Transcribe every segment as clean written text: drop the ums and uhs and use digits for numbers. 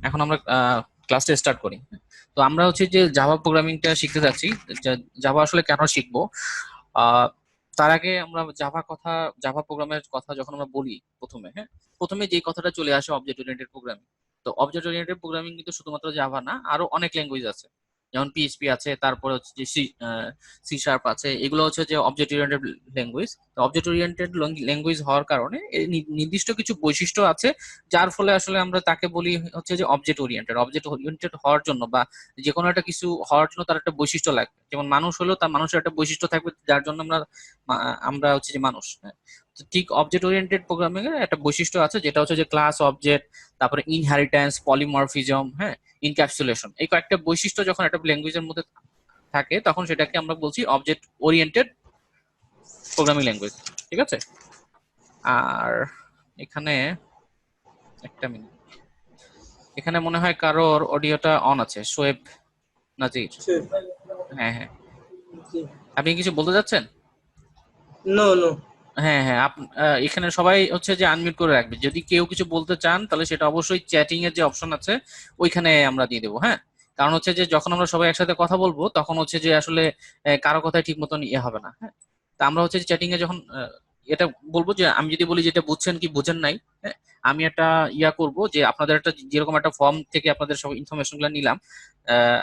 এখন আমরা ক্লাসটা স্টার্ট করি। তো আমরা হচ্ছে যে জাভা প্রোগ্রামিংটা শিখতে যাচ্ছি। জাভা আসলে কেন শিখবো, আহ, তার আগে আমরা জাভা প্রোগ্রামের কথা যখন আমরা বলি প্রথমে, হ্যাঁ, প্রথমে যে কথাটা চলে আসে অবজেক্ট ওরিয়েন্টেড প্রোগ্রামিং। তো অবজেক্ট ওরিয়েন্টেড প্রোগ্রামিং কিন্তু শুধুমাত্র জাভা না, আরো অনেক ল্যাঙ্গুয়েজ আছে। যেমন পিএইচপি আছে, তারপরে হচ্ছে যে সি শার্প আছে, এগুলো হচ্ছে যে অবজেক্ট ওরিয়েন্টেড ল্যাঙ্গুয়েজ। তো অবজেক্ট ওরিয়েন্টেড ল্যাঙ্গুয়েজ হওয়ার কারণে এর নির্দিষ্ট কিছু বৈশিষ্ট্য আছে, যার ফলে আসলে আমরা তাকে বলি হচ্ছে যে অবজেক্ট ওরিয়েন্টেড হওয়ার জন্য বা যে কোনো একটা কিছু হওয়ার জন্য তার একটা বৈশিষ্ট্য লাগবে। যেমন মানুষ হলেও তার মানুষের একটা বৈশিষ্ট্য থাকবে, যার জন্য আমরা হচ্ছে যে মানুষ, হ্যাঁ। তো ঠিক অবজেক্ট ওরিয়েন্টেড প্রোগ্রামিং এর একটা বৈশিষ্ট্য আছে, যেটা হচ্ছে যে ক্লাস অবজেক্ট, তারপরে ইনহেরিটেন্স, পলিমরফিজম, হ্যাঁ, ইনক্যাপসুলেশন। এই কয়েকটা বৈশিষ্ট্য যখন একটা ল্যাঙ্গুয়েজের মধ্যে থাকে তখন সেটাকে আমরা বলছি অবজেক্ট ওরিয়েন্টেড প্রোগ্রামিং ল্যাঙ্গুয়েজ। ঠিক আছে। আর এখানে একটা মিনিট, এখানে মনে হয় কারোর অডিওটা অন আছে, শোয়েব নাজির। হ্যাঁ হ্যাঁ, আপনি কিছু বলতে যাচ্ছেন? No no. হ্যাঁ হ্যাঁ, এখানে সবাই হচ্ছে যে আনমিউট করে রাখবে। যদি কেউ কিছু বলতে চান তাহলে সেটা অবশ্যই চ্যাটিং এর যে অপশন আছে ওইখানে আমরা দিয়ে দেবো, হ্যাঁ। কারণ হচ্ছে যে যখন আমরা সবাই একসাথে কথা বলবো তখন হচ্ছে যে আসলে কারো কথাই ঠিক মতন ইয়ে হবে না, হ্যাঁ। তা আমরা হচ্ছে চ্যাটিং এ যখন এটা বলবো, যে আমি যদি বলি যেটা বুঝছেন কি বুঝেন নাই, হ্যাঁ, আমি একটা ইয়া করব যে আপনাদের একটা যেরকম একটা ফর্ম থেকে আপনাদের সব ইনফরমেশন গুলো নিলাম,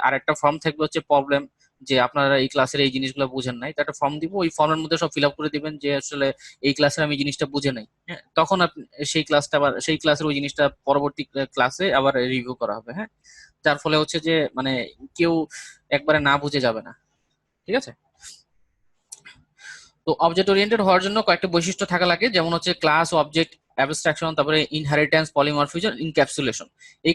আর একটা ফর্ম থাকবে হচ্ছে প্রবলেম, যে আপনারা এই ক্লাসের এই জিনিসগুলো বুঝেন নাই, তো একটা ফর্ম দিব, ওই ফর্মের মধ্যে সব ফিল আপ করে দিবেন যে আসলে এই ক্লাসে আমি জিনিসটা বুঝে নাই, হ্যাঁ। তখন আপনি সেই ক্লাসটা আবার সেই ক্লাসের ওই জিনিসটা পরবর্তী ক্লাসে আবার রিভিউ করা হবে, হ্যাঁ। যার ফলে হচ্ছে যে মানে কেউ একবারে না বুঝে যাবে না। ঠিক আছে। তো অবজেক্ট ওরিয়েন্টেড হওয়ার জন্য কয়েকটা বৈশিষ্ট্য থাকা লাগে, যেমন হচ্ছে ক্লাস, অবজেক্ট, অ্যাবস্ট্রাকশন, তারপরে ইনহেরিটেন্স, পলিমরফিজম, ইনক্যাপসুলেশন। এই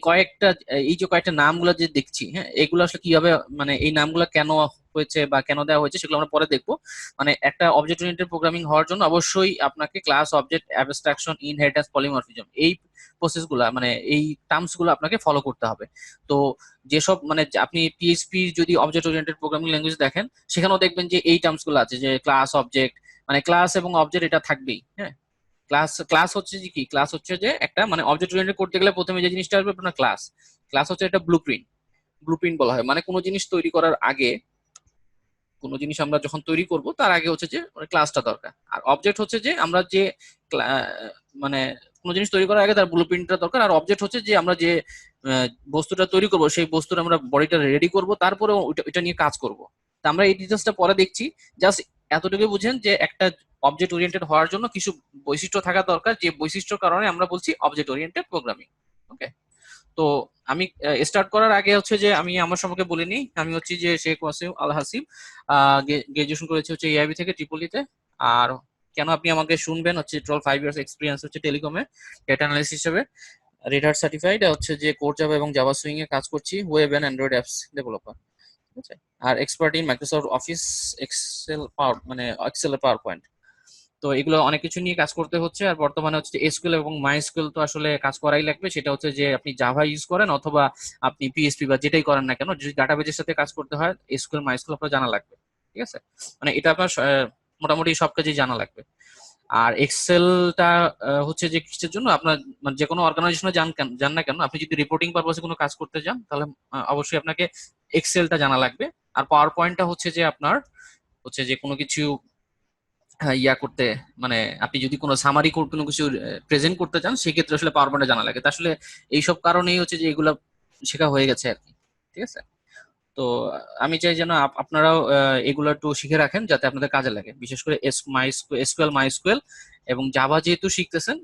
যে কয়েকটা নামগুলো যে দেখছি, হ্যাঁ, এগুলো আসলে কিভাবে, মানে এই নামগুলো কেন হয়েছে বা কেন দেওয়া হয়েছে সেগুলো আমরা পরে দেখবো। মানে একটা অবজেক্ট ওরিয়েন্টেড প্রোগ্রামিং হওয়ার জন্য অবশ্যই আপনাকে class, object, abstraction, inheritance, polymorphism, এই প্রসেস গুলা, মানে এই টার্মস গুলো আপনাকে ফলো করতে হবে। তো যেসব মানে আপনি পিএইচপি যদি অবজেক্ট ওরিয়েন্টেড প্রোগ্রামিং ল্যাঙ্গুয়েজ দেখেন, সেখানেও দেখবেন যে এই টার্মস গুলো আছে, যে ক্লাস, অবজেক্ট, মানে ক্লাস এবং অবজেক্ট এটা থাকবেই, হ্যাঁ। ক্লাস ক্লাস হচ্ছে যে কি, ক্লাস হচ্ছে যে একটা মানে অবজেক্ট ওরিয়েন্টেড করতে গেলে প্রথমে যে জিনিসটা আসবে আপনার ক্লাস। ক্লাস হচ্ছে একটা ব্লুপ্রিন্ট। ব্লুপ্রিন্ট বলা হয় মানে কোনো জিনিস তৈরি করার আগে, কোনো জিনিস আমরা যখন তৈরি করব তার আগে হচ্ছে যে ক্লাসটা দরকার। আর অবজেক্ট হচ্ছে যে আমরা যে মানে কোনো জিনিস তৈরি করার আগে তার ব্লুপ্রিন্টটা দরকার। আর অবজেক্ট হচ্ছে যে আমরা যে আহ, বস্তুটা তৈরি করব, সেই বস্তুর আমরা বডিটা রেডি করব, তারপরে ওইটা নিয়ে কাজ করব। তা আমরা এই ডিটেলসটা পরে দেখছি। জাস্ট এতটুকু বুঝেন যে একটা অবজেক্ট ওরিয়েন্টেড হওয়ার জন্য কিছু বৈশিষ্ট্য থাকা দরকার, যে বৈশিষ্ট্যর কারণে আমরা বলছি অবজেক্ট ওরিয়েন্টেড প্রোগ্রামিং। ওকে। তো আমি স্টার্ট করার আগে হচ্ছে যে আমি আমার সম্পর্কে বলে নিই। আমি হচ্ছে যে শেখ ওয়াসিম আল হাসিব, গ্রাজুয়েশন করেছি হচ্ছে এআইবি থেকে, ট্রিপলিতে। আর কেন আপনি আমাকে শুনবেন হচ্ছে 5 ইয়ার্স এক্সপিরিয়েন্স হচ্ছে টেলিকমে ডেটা অ্যানালিস্ট হিসেবে, রেড হ্যাট সার্টিফাইড, হচ্ছে যে কোর জাভা এবং জাভা সুইং এ কাজ করছি, web and Android apps developer. ঠিক আছে। আর expert in Microsoft Office, Excel, power মানে এক্সেল, পাওয়ার পয়েন্ট। তো এগুলো অনেক কিছু নিয়ে কাজ করতে হচ্ছে। আর বর্তমানে হচ্ছে এসকিউএল এবং মাই এসকিউএল তো আসলে কাজ করাই লাগবে। সেটা হচ্ছে যে আপনি জাভা ইউজ করেন অথবা আপনি পিএইচপি বা যেটাই করেন না কেন, যদি ডাটাবেজের সাথে কাজ করতে হয় এসকিউএল, মাই এসকিউএল আপনার জানা লাগবে। ঠিক আছে। মানে এটা আপনার মোটামুটি সব কাজেই জানা লাগবে। আর এক্সেলটা হচ্ছে যে কিসের জন্য আপনার, মানে যে কোনো অর্গানাইজেশনে যান না কেন, আপনি যদি রিপোর্টিং পারপাসে কোনো কাজ করতে যান তাহলে অবশ্যই আপনাকে এক্সেলটা জানা লাগবে। আর পাওয়ার পয়েন্টটা হচ্ছে যে আপনার হচ্ছে যে কোনো কিছু ইয়া করতে, মানে আপনি যদি কোনো সামারি কোনো কিছু প্রেজেন্ট করতে চান সেক্ষেত্রে আসলে পাওয়ার পয়েন্টে জানা লাগে। তা আসলে এইসব কারণেই হচ্ছে যে এগুলা শেখা হয়ে গেছে আর কি। ঠিক আছে। তো আমি চাই যেন আপনারাও এগুলো একটু শিখে রাখেন যাতে আপনাদের কাজে লাগে, বিশেষ করে এসকিউএল, মাই এসকিউএল এবং জাভা যেহেতু শিখতেছেন।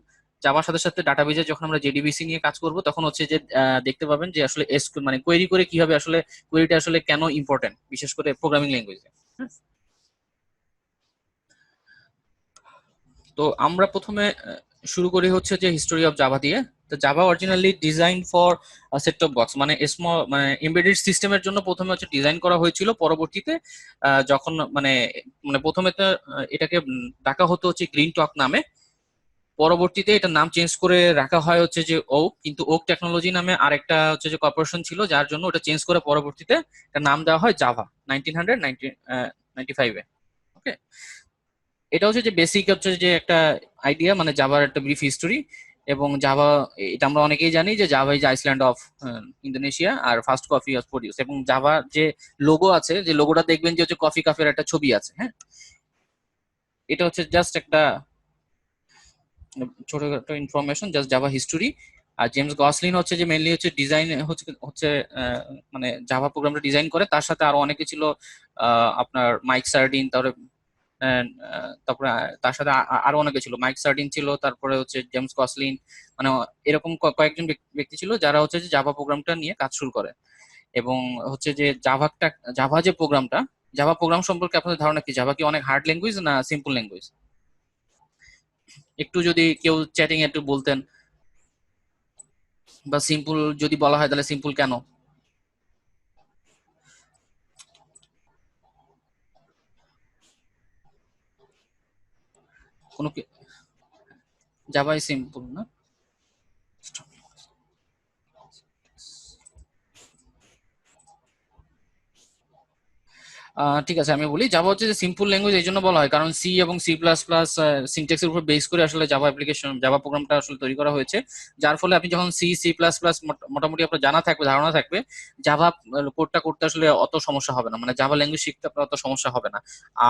জাভার সাথে সাথে ডাটাবেজে যখন আমরা জেডিবিসি নিয়ে কাজ করব তখন হচ্ছে যে দেখতে পাবেন যে আসলে এসকিউএল মানে কোয়েরি করে কিভাবে আসলে কোয়েরিটা আসলে কেন ইম্পর্টেন্ট, বিশেষ করে প্রোগ্রামিং ল্যাঙ্গুয়েজে। তো আমরা প্রথমে শুরু করি হচ্ছে যে হিস্টোরি অফ জাভা দিয়ে। তো Java originally design for set top box, মানে স্মল মানে এমবেডেড সিস্টেমের জন্য প্রথমে হচ্ছে ডিজাইন করা হয়েছিল। পরবর্তীতে যখন মানে মানে প্রথমে তো এটাকে ডাকা হতো হচ্ছে গ্রিন টক নামে। পরবর্তীতে এটার নাম চেঞ্জ করে রাখা হয় হচ্ছে যে ওক, কিন্তু ওক টেকনোলজি নামে আরেকটা হচ্ছে যে কর্পোরেশন ছিল, যার জন্য ওটা চেঞ্জ করে পরবর্তীতে এটার নাম দেওয়া হয় জাভা 1995-এ। ওকে। এটা হচ্ছে যে বেসিক হচ্ছে যে একটা আইডিয়া, মানে জাভার একটা ব্রিফ হিস্টোরি। এবং জাভা, এটা আমরা অনেকেই জানি যে Java is island of Indonesia, আর ফার্স্ট কফি ওয়াজ প্রডিউস। এবং জাভা যে লোগো আছে, যে লোগোটা দেখবেন যে হচ্ছে কফি কাপের একটা ছবি আছে, হ্যাঁ। এটা হচ্ছে জাস্ট একটা ছোটখাটো ইনফরমেশন, জাস্ট জাভা হিস্টোরি। আর জেমস গসলিন হচ্ছে যে মেনলি হচ্ছে ডিজাইন হচ্ছে হচ্ছে মানে জাভা প্রোগ্রামটা ডিজাইন করে, তার সাথে আরো অনেকে ছিল, আপনার মাইক সার্ডিন, তারপরে তার সাথে আরো অনেকে ছিল, মাইক সার্ডিন ছিল, তারপরে হচ্ছে জেমস গসলিন, মানে এরকম কয়েকজন ব্যক্তি ছিল যারা হচ্ছে যে জাভা প্রোগ্রামটা নিয়ে কাজ শুরু করে। এবং হচ্ছে যে জাভা যে প্রোগ্রামটা, জাভা প্রোগ্রাম সম্পর্কে আপনাদের ধারণা কি? জাভা কি অনেক হার্ড ল্যাঙ্গুয়েজ না সিম্পল ল্যাঙ্গুয়েজ? একটু যদি কেউ চ্যাটিং একটু বলতেন, বা সিম্পল যদি বলা হয় তাহলে সিম্পল কেন? কোনো জাভাই সিম্পল না? ঠিক আছে, আমি বলি জাভা হচ্ছে যে সিম্পল ল্যাঙ্গুয়েজ এই জন্য বলা হয় কারণ সি এবং সি প্লাস প্লাস সিনট্যাক্সের উপর বেস করে আসলে জাভা অ্যাপ্লিকেশন, জাভা প্রোগ্রামটা আসলে তৈরি করা হয়েছে। যার ফলে আপনি যখন সি সি প্লাস প্লাস মোটামুটি আপনার জানা থাকবে, ধারণা থাকবে, জাভা কোডটা করতে আসলে অত সমস্যা হবে না, মানে জাভা ল্যাঙ্গুয়েজ শিখতে আপনার অত সমস্যা হবে না।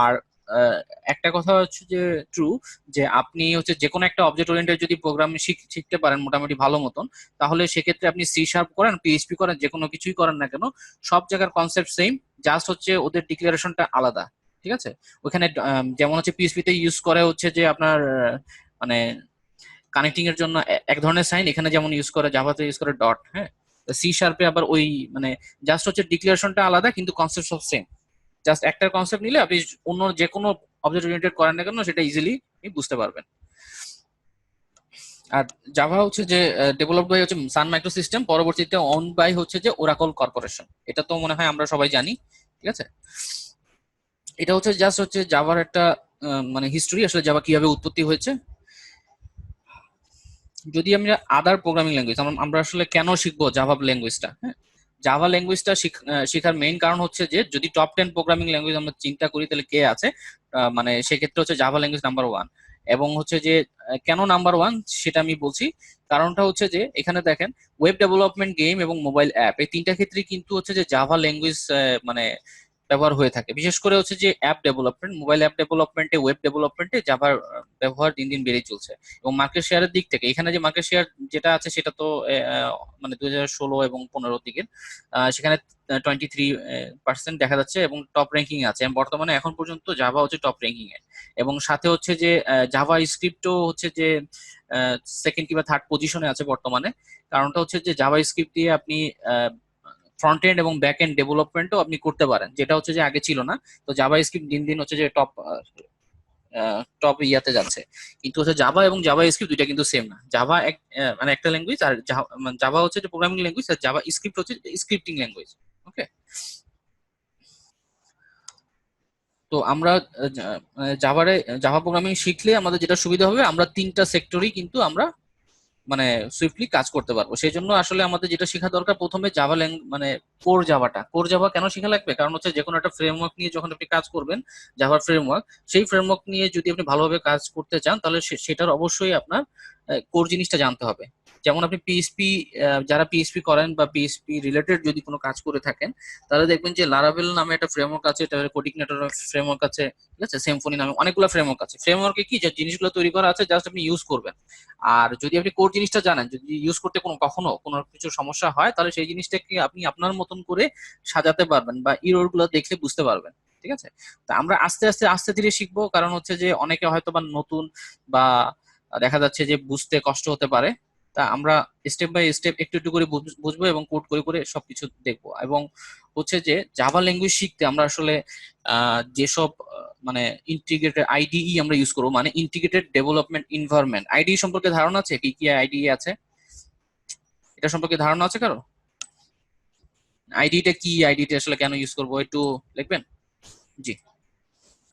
আর আহ, একটা কথা হচ্ছে যে ট্রু, যে আপনি হচ্ছে যে কোনো একটা অবজেক্ট ওরিয়েন্টেড যদি প্রোগ্রাম শিখতে পারেন মোটামুটি ভালো মতন, তাহলে সেক্ষেত্রে আপনি সি শার্প করেন, পিএইচপি করেন, যে কোনো কিছুই করেন না কেন, সব জায়গার কনসেপ্ট সেম, জাস্ট হচ্ছে ওদের ডিক্লারেশনটা আলাদা। ঠিক আছে? ওখানে যেমন হচ্ছে পিএইচপি তে ইউজ করে হচ্ছে যে আপনার মানে কানেক্টিং এর জন্য এক ধরনের সাইন, এখানে যেমন ইউজ করে জাভাতে ইউজ করে ডট, হ্যাঁ। সি শার্পে আবার ওই মানে জাস্ট হচ্ছে ডিক্লারেশনটা আলাদা, কিন্তু কনসেপ্ট সব সেম। জাস্ট একটা কনসেপ্ট নিলে আপনি অন্য যে কোনো অবজেক্ট ওরিয়েন্টেড করেন না কেন সেটা ইজিলি বুঝতে পারবেন। আর জাভা হচ্ছে যে ডেভেলপ বাই হচ্ছে সান মাইক্রো সিস্টেম, পরবর্তীতে অন বাই হচ্ছে যে ওরাকল কর্পোরেশন। এটা তো মনে হয় আমরা সবাই জানি। ঠিক আছে? এটা হচ্ছে জাস্ট হচ্ছে জাভার একটা মানে হিস্টোরি, আসলে জাভা কিভাবে উৎপত্তি হয়েছে। যদি আমরা আদার প্রোগ্রামিং ল্যাঙ্গুয়েজ, আমরা আসলে কেন শিখবো জাভা ল্যাঙ্গুয়েজটা, হ্যাঁ। জাভা ল্যাঙ্গুয়েজটা শেখার মেইন কারণ হচ্ছে যে যদি টপ 10 প্রোগ্রামিং ল্যাঙ্গুয়েজ আমরা চিন্তা করি তাহলে কে আছে, মানে সেক্ষেত্রে হচ্ছে জাভা ল্যাঙ্গুয়েজ নাম্বার ওয়ান। এবং হচ্ছে যে কেন নাম্বার ওয়ান সেটা আমি বলছি। কারণটা হচ্ছে যে এখানে দেখেন, ওয়েব ডেভেলপমেন্ট, গেম এবং মোবাইল অ্যাপ, এই তিনটা ক্ষেত্রে কিন্তু হচ্ছে যে জাভা ল্যাঙ্গুয়েজ মানে ব্যবহার হয়ে থাকে। বিশেষ করে হচ্ছে যে অ্যাপ ডেভেলপমেন্ট, মোবাইল অ্যাপ ডেভেলপমেন্টে, ওয়েব ডেভেলপমেন্টে জাভার ব্যবহার দিন দিন বেড়েই চলছে। এবং মার্কেট শেয়ারের দিক থেকে এখানে যে মার্কেট শেয়ার যেটা আছে সেটা তো মানে 2016 এবং 15 দিকের, সেখানে 23% দেখা যাচ্ছে, এবং টপ র্যাঙ্কিং আছে। এবং বর্তমানে এখন পর্যন্ত জাভা হচ্ছে টপ র্যাঙ্কিং এ। এবং সাথে হচ্ছে যে জাভা স্ক্রিপ্টও হচ্ছে যে সেকেন্ড কিংবা থার্ড পজিশনে আছে বর্তমানে। কারণটা হচ্ছে যে জাভা স্ক্রিপ্ট দিয়ে আপনি ফ্রন্ট এন্ড এবং ব্যাক এন্ড ডেভেলপমেন্টও আপনি করতে পারেন, যেটা হচ্ছে যে আগে ছিল না। তো জাভা স্ক্রিপ্ট দিন দিন হচ্ছে যে টপ টপ ইয়াতে যাচ্ছে। কিন্তু হচ্ছে জাভা এবং জাভা স্ক্রিপ্ট দুইটা কিন্তু সেম না। জাভা এক মানে একটা ল্যাঙ্গুয়েজ, আর জাভা হচ্ছে যে প্রোগ্রামিং ল্যাঙ্গুয়েজ, আর জাভা স্ক্রিপ্ট হচ্ছে স্ক্রিপ্টিং ল্যাঙ্গুয়েজ। ওকে। তো আমরা জাভারে জাভা প্রোগ্রামিং শিখলে আমাদের যেটা সুবিধা হবে, আমরা তিনটা সেক্টরেই কিন্তু আমরা মানে সুইফটলি কাজ করতে পারবো। সেই জন্য আসলে আমাদের যেটা শেখা দরকার, প্রথমে জাভা মানে কোর জাভা কেন শেখা লাগবে, কারণ হচ্ছে যে কোনো একটা ফ্রেমওয়ার্ক নিয়ে যখন আপনি কাজ করবেন, জাভার ফ্রেমওয়ার্ক, সেই ফ্রেমওয়ার্ক নিয়ে যদি আপনি ভালোভাবে কাজ করতে চান তাহলে সেটার অবশ্যই আপনার কোর জিনিসটা জানতে হবে। যেমন আপনি পিএইচপি, যারা পিএইচপি করেন বা পিএইচপি রিলেটেড যদি কোনো কাজ করে থাকেন, তাহলে দেখবেন যে লারাভেল নামে একটা ফ্রেমওয়ার্ক আছে, তারপরে কোডিগনেটর ফ্রেমওয়ার্ক আছে, ঠিক আছে, সিম্ফনি নামে অনেকগুলো ফ্রেমওয়ার্ক আছে। ফ্রেমওয়ার্কে কি যে জিনিসগুলো তৈরি করা আছে জাস্ট আপনি ইউজ করবেন। আর যদি আপনি কোর জিনিসটা জানেন, যদি ইউজ করতে কখনো কোনো কিছু সমস্যা হয়, তাহলে সেই জিনিসটাকে আপনি আপনার মতন করে সাজাতে পারবেন বা ইরর গুলো দেখলে বুঝতে পারবেন। ঠিক আছে? তা আমরা আস্তে আস্তে আস্তে ধীরে শিখবো, কারণ হচ্ছে যে অনেকে হয়তো বা নতুন, বা দেখা যাচ্ছে যে বুঝতে কষ্ট হতে পারে। তা আমরা স্টেপ বাই স্টেপ একটু একটু করে বুঝবো এবং কোড করে করে সবকিছু দেখবো। এবং হচ্ছে যে জাভা ল্যাঙ্গুয়েজ শিখতে আমরা আসলে যেসব মানে ইন্টিগ্রেটেড আইডিই আমরা ইউজ করবো, মানে ইন্টিগ্রেটেড ডেভেলপমেন্ট এনভায়রনমেন্ট, আইডি সম্পর্কে ধারণা আছে? কি কি আইডি আছে এটা সম্পর্কে ধারণা আছে কারো? আইডিটা কি, আইডিটা আসলে কেন ইউজ করবো, একটু লিখবেন? জি,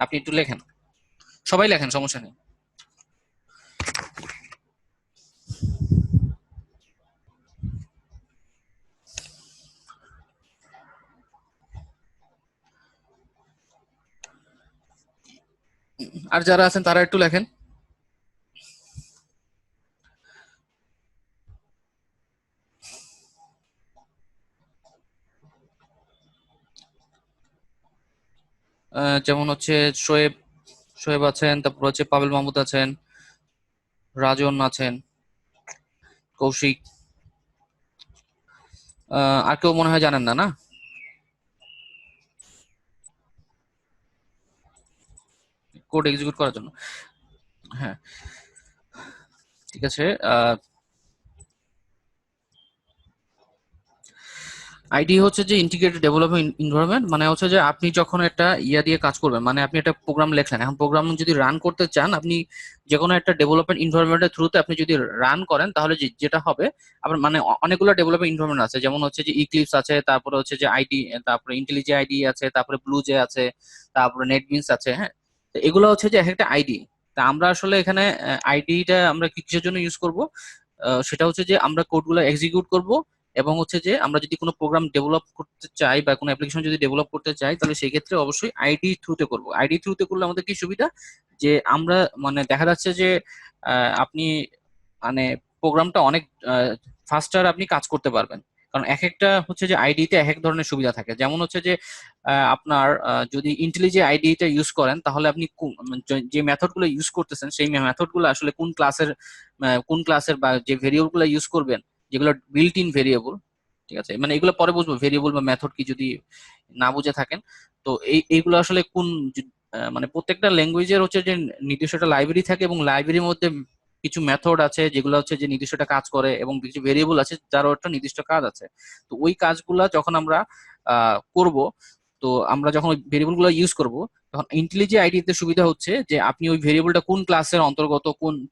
আপনি একটু লেখেন, সবাই লেখেন, সমস্যা নেই। আর যারা আছেন তারা একটু লেখেন। যেমন হচ্ছে শোয়েব শোয়েব আছেন, তারপর হচ্ছে পাবেল মাহমুদ আছেন, রাজন আছেন, কৌশিক। আর কেউ মনে হয় জানেন না, না? কোড এক্সিকিউট করার জন্য। হ্যাঁ, ঠিক আছে। আইডি হচ্ছে যে ইন্টিগ্রেটেড ডেভেলপমেন্ট এনভায়রনমেন্ট, মানে হচ্ছে যে আপনি যখন একটা ইয়া দিয়ে কাজ করবেন, মানে আপনি একটা প্রোগ্রাম লেখলেন, এখন প্রোগ্রাম যদি রান করতে চান, আপনি যে কোনো একটা ডেভেলপমেন্ট এনভায়রনমেন্টের থ্রুতে আপনি যদি রান করেন, তাহলে যেটা হবে, আবার মানে অনেকগুলো ডেভেলপমেন্ট এনভায়রনমেন্ট আছে, যেমন হচ্ছে যে ইক্লিপস আছে, তারপরে হচ্ছে যে আইডি, তারপরে ইন্টেলিজে আইডি আছে, তারপরে ব্লু জে আছে, তারপরে নেটবিনস আছে। হ্যাঁ, তো এগুলো হচ্ছে যে এক একটা আইডি। তা আমরা আসলে এখানে আইডিটা আমরা কিসের জন্য ইউজ করব? সেটা হচ্ছে যে আমরা কোডগুলো এক্সিকিউট করব, এবং হচ্ছে যে আমরা যদি কোনো প্রোগ্রাম ডেভেলপ করতে চাই বা কোনো অ্যাপ্লিকেশন যদি ডেভেলপ করতে চাই, তাহলে সেই ক্ষেত্রে অবশ্যই আইডি থ্রুতে করব। আইডি থ্রুতে করলে আমাদের কি সুবিধা, যে আমরা মানে দেখা যাচ্ছে যে আপনি মানে প্রোগ্রামটা অনেক ফাস্টার আপনি কাজ করতে পারবেন। কারণ এক একটা হচ্ছে যে আইডিতে এক এক ধরনের সুবিধা থাকে, যেমন হচ্ছে যে আপনার যদি ইন্টেলিজে আইডিটা ইউজ করেন, তাহলে আপনি যে মেথড গুলো ইউজ করতেছেন সেই মেথড গুলো আসলে কোন ক্লাসের বা যে ভেরিয়েবল গুলো ইউজ করবেন, যেগুলো বিল্ট ইন ভেরিয়েবল। ঠিক আছে, মানে এগুলো পরে বুঝবো ভেরিয়েবল বা মেথড কি, যদি না বুঝে থাকেন। তো এইগুলো আসলে মানে প্রত্যেকটা ল্যাঙ্গুয়েজের হচ্ছে যে নির্দিষ্ট একটা লাইব্রেরি থাকে, এবং লাইব্রেরির মধ্যে কিছু মেথড আছে যেগুলো হচ্ছে যে নির্দিষ্ট একটা কাজ করে, এবং কিছু ভেরিয়েবল আছে যারও একটা নির্দিষ্ট কাজ আছে। তো ওই কাজগুলা যখন আমরা করব, তো আমরা যখন ওই ভেরিয়েবল গুলো ইউজ করব, তখন ইন্টেলিজে আইডিতে সুবিধা হচ্ছে যে আপনি ওই ভেরিয়েবলটা কোন ক্লাসের অন্তর্গত,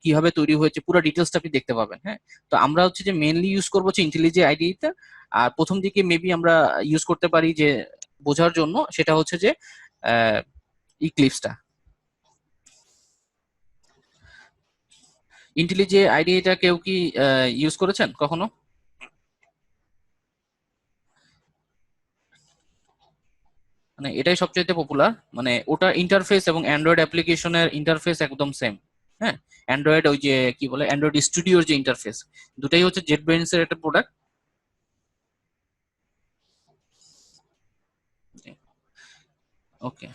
কিভাবে তৈরি হয়েছে, পুরো ডিটেলসটা আপনি দেখতে পাবেন। হ্যাঁ, তো আমরা হচ্ছে যে মেইনলি ইউজ করবো হচ্ছে ইন্টেলিজে আইডিটা। আর প্রথম দিকে মেবি আমরা ইউজ করতে পারি যে বোঝার জন্য, সেটা হচ্ছে যে ইক্লিপসটা। ইন্টেলিজে আইডিটা কেউ কি ইউজ করেছেন কখনো? মানে এটাই সবচেয়ে পপুলার। মানে ওটা ইন্টারফেস এবং অ্যান্ড্রয়েড অ্যাপ্লিকেশনের ইন্টারফেস একদম সেম। হ্যাঁ, অ্যান্ড্রয়েড ওই যে কি বলে অ্যান্ড্রয়েড স্টুডিওর যে ইন্টারফেস, দুটাই হচ্ছে জেট ব্রেইনস এর একটা প্রোডাক্ট। ওকে,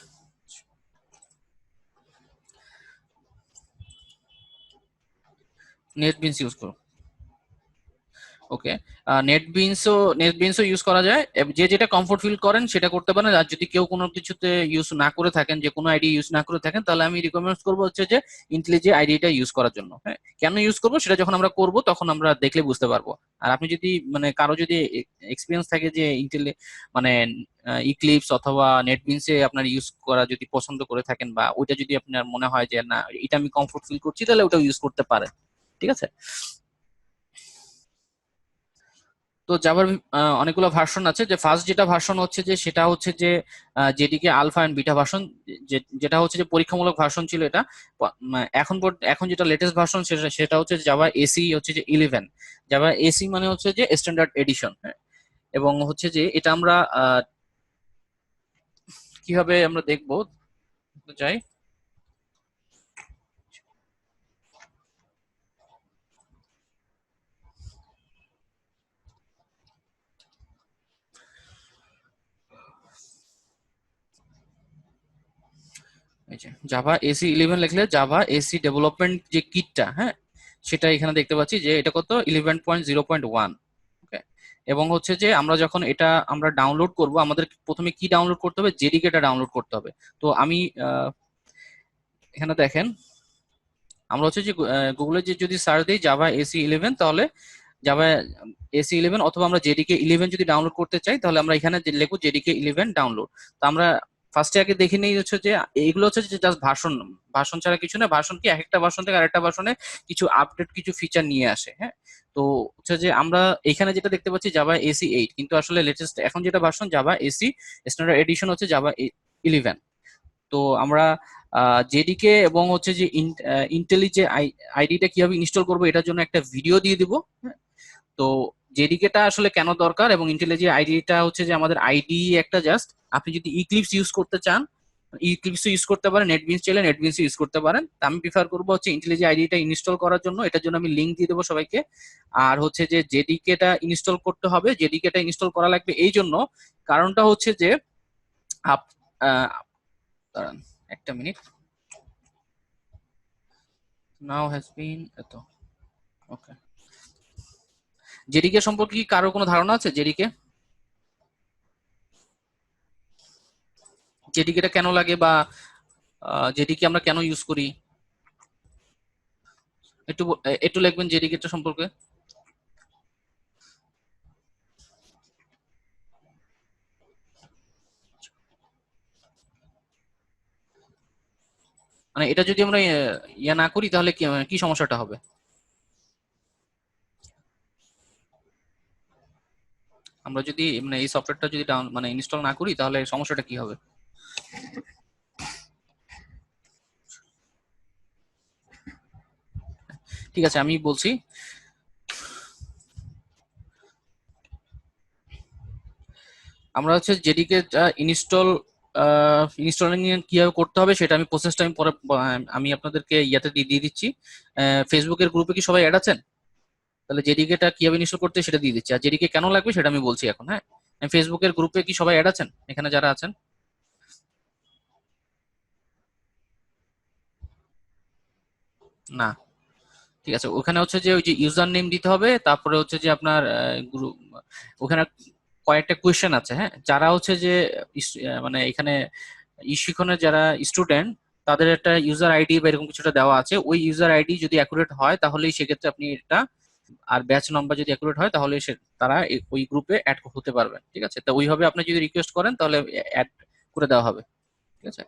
নেটবিনস ইউজ করো। ওকে, নেটবিনসও ইউজ করা যায়। যে যেটা কমফোর্ট ফিল করেন সেটা করতে পারেন। আর যদি কেউ কোনো কিছুতে ইউজ না করে থাকেন, যে কোনো আইডি ইউজ না করে থাকেন, তাহলে আমি রিকমেন্ড করবো হচ্ছে যে ইন্টেলিজে আইডিটা ইউজ করার জন্য। হ্যাঁ, কেন ইউজ করবো সেটা যখন আমরা করব তখন আমরা দেখলে বুঝতে পারবো। আর আপনি যদি মানে কারো যদি এক্সপিরিয়েন্স থাকে যে মানে ইক্লিপস অথবা নেটবিনসে আপনার ইউজ করা যদি পছন্দ করে থাকেন, বা ওইটা যদি আপনার মনে হয় যে না এটা আমি কমফোর্ট ফিল করছি, তাহলে ওটা ইউজ করতে পারেন। ঠিক আছে। তো জাভার অনেকগুলো ভার্সন আছে। যে ফার্স্ট যেটা ভার্সন হচ্ছে যে সেটা হচ্ছে যে যেদিকে আলফা এন্ড বিটা ভার্সন, যেটা হচ্ছে যে পরীক্ষামূলক ভার্সন ছিল এটা। এখন যেটা লেটেস্ট ভার্সন সেটা সেটা হচ্ছে জাভা এসি হচ্ছে যে 11। জাভা এসি মানে হচ্ছে যে স্ট্যান্ডার্ড এডিশন। হ্যাঁ, এবং হচ্ছে যে এটা আমরা কিভাবে আমরা দেখবো, যাই। এই যে জাভা এসি 11 লিখলে জাভা এসি ডেভেলপমেন্ট যে কিটটা, হ্যাঁ, সেটা এখানে দেখতে পাচ্ছি যে এটা কত 11.0.1। ওকে, এবং হচ্ছে যে আমরা যখন এটা আমরা ডাউনলোড করব, আমাদের প্রথমে কি ডাউনলোড করতে হবে, জেডিকেটা ডাউনলোড করতে হবে। তো আমি এখানে দেখেন, আমরা হচ্ছে যে গুগলে যে যদি সার্চ দিই জাভা এসি 11, তাহলে জাভা এসি 11, অথবা আমরা জেডিকে 11 যদি ডাউনলোড করতে চাই, তাহলে আমরা এখানে লিখবো জেডিকে 11 ডাউনলোড। তো আমরা ফার্স্টে আগে দেখে নেই হচ্ছে যে এইগুলো হচ্ছে যে জাস্ট ভার্সন। ভার্সন ছাড়া কিছু না। ভার্সন কি, এক একটা ভার্সন থেকে আরেকটা ভার্সনে কিছু আপডেট, কিছু ফিচার নিয়ে আসে। হ্যাঁ, তো হচ্ছে যে আমরা এখানে যেটা দেখতে পাচ্ছি জাভা এসি 8, কিন্তু আসলে লেটেস্ট এখন যেটা version Java SE standard edition হচ্ছে জাভা 11। তো আমরা জেডিকে এবং হচ্ছে যে ইন্টেলিজে আইডিটা কিভাবে ইনস্টল করবো এটার জন্য একটা ভিডিও দিয়ে দিব। হ্যাঁ, তো জেডিকেটা আসলে কেন দরকার, এবং ইন্টেলিজে আইডিটা হচ্ছে যে আমাদের আইডি একটা জাস্ট। আপনি যদি ইক্লিপস ইউজ করতে চান, ইক্লিপস ইউজ করতে পারেন, নেটবিনস চাইলে নেটবিনস ইউজ করতে পারেন। তা আমি প্রিফার করবো হচ্ছে ইন্টেলিজে আইডিটা ইনস্টল করার জন্য। এটার জন্য আমি লিঙ্ক দিয়ে দেবো সবাইকে। আর হচ্ছে যে জেডিকেটা ইনস্টল করতে হবে। জেডিকেটা ইনস্টল করা লাগবে এই জন্য, কারণটা হচ্ছে যে আপ- দাঁড়ান একটা মিনিট। নাও হ্যাজ বিন এত ওকে। জেডিকে সম্পর্কে কি কারো কোনো ধারণা আছে? জেডিকে, জেডিকেটা কেন লাগে, বা জেডিকে আমরা কেন ইউজ করি? একটু লিখবেন জেডিকেটা সম্পর্কে। মানে এটা যদি আমরা ইয়া না করি তাহলে কি কি সমস্যাটা হবে? আমরা যদি মানে এই সফটওয়্যারটা যদি ডাউন মানে ইনস্টল না করি তাহলে সমস্যাটা কি হবে? ঠিক আছে আমি বলছি। আমরা হচ্ছে জেডিকে ইনস্টলিং কিভাবে করতে হবে সেটা আমি প্রসেসটা আমি পরে আমি আপনাদেরকে ইয়াতে দিয়ে দিয়ে দিচ্ছি। ফেসবুকের গ্রুপে কি সবাই অ্যাড আছেন? তাহলে জেডিকেটা কিভাবে ইনস্টল করতে হয় সেটা দিয়ে দিচ্ছি, আর জেডিকে কেন লাগবে সেটা আমি বলছি এখন। হ্যাঁ, ফেসবুকের গ্রুপে কি সবাই অ্যাড আছেন এখানে যারা আছেন? না, ঠিক আছে। ওখানে হচ্ছে যে ওই যে ইউজার নেম দিতে হবে, তারপরে হচ্ছে যে আপনার গ্রুপ, ওখানে কয়েকটা কোয়েশ্চেন আছে। হ্যাঁ, যারা হচ্ছে যে মানে এখানে শিক্ষণের যারা স্টুডেন্ট তাদের একটা ইউজার আইডি বা এরকম কিছুটা দেওয়া আছে। ওই ইউজার আইডি যদি অ্যাকুরেট হয় তাহলেই সেক্ষেত্রে আপনি এটা, আর ব্যাচ নাম্বার যদি অ্যাকুরেট হয় তাহলে তারা ওই গ্রুপে অ্যাড হতে পারবেন। ঠিক আছে, তো ওইভাবে আপনি যদি রিকোয়েস্ট করেন তাহলে অ্যাড করে দেওয়া হবে। ঠিক আছে,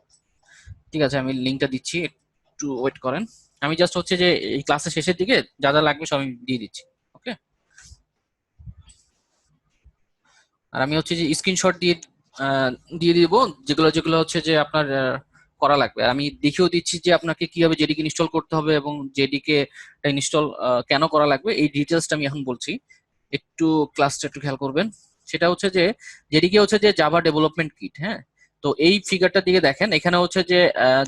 ঠিক আছে আমি লিঙ্কটা দিচ্ছি, একটু ওয়েট করেন। আমি জাস্ট হচ্ছে যে এই ক্লাসের শেষের দিকে যা যা লাগবে সব আমি দিয়ে দিচ্ছি। ওকে, আর আমি হচ্ছে যে স্ক্রিনশট দিয়ে আহ, দিয়ে দিব যেগুলো যেগুলো হচ্ছে যে আপনার করা লাগবে। আর আমি দেখিয়েও দিচ্ছি যে আপনাকে কিভাবে জেডিকে ইনস্টল করতে হবে এবং জেডিকে ইনস্টল কেন করা লাগবে, এই ডিটেলসটা আমি এখন বলছি। একটু ক্লাসটা একটু খেয়াল করবেন। সেটা হচ্ছে যে জেডিকে হচ্ছে যে জাভা ডেভেলপমেন্ট কিট। হ্যাঁ, তো এই ফিগারটার দিকে দেখেন, এখানে হচ্ছে যে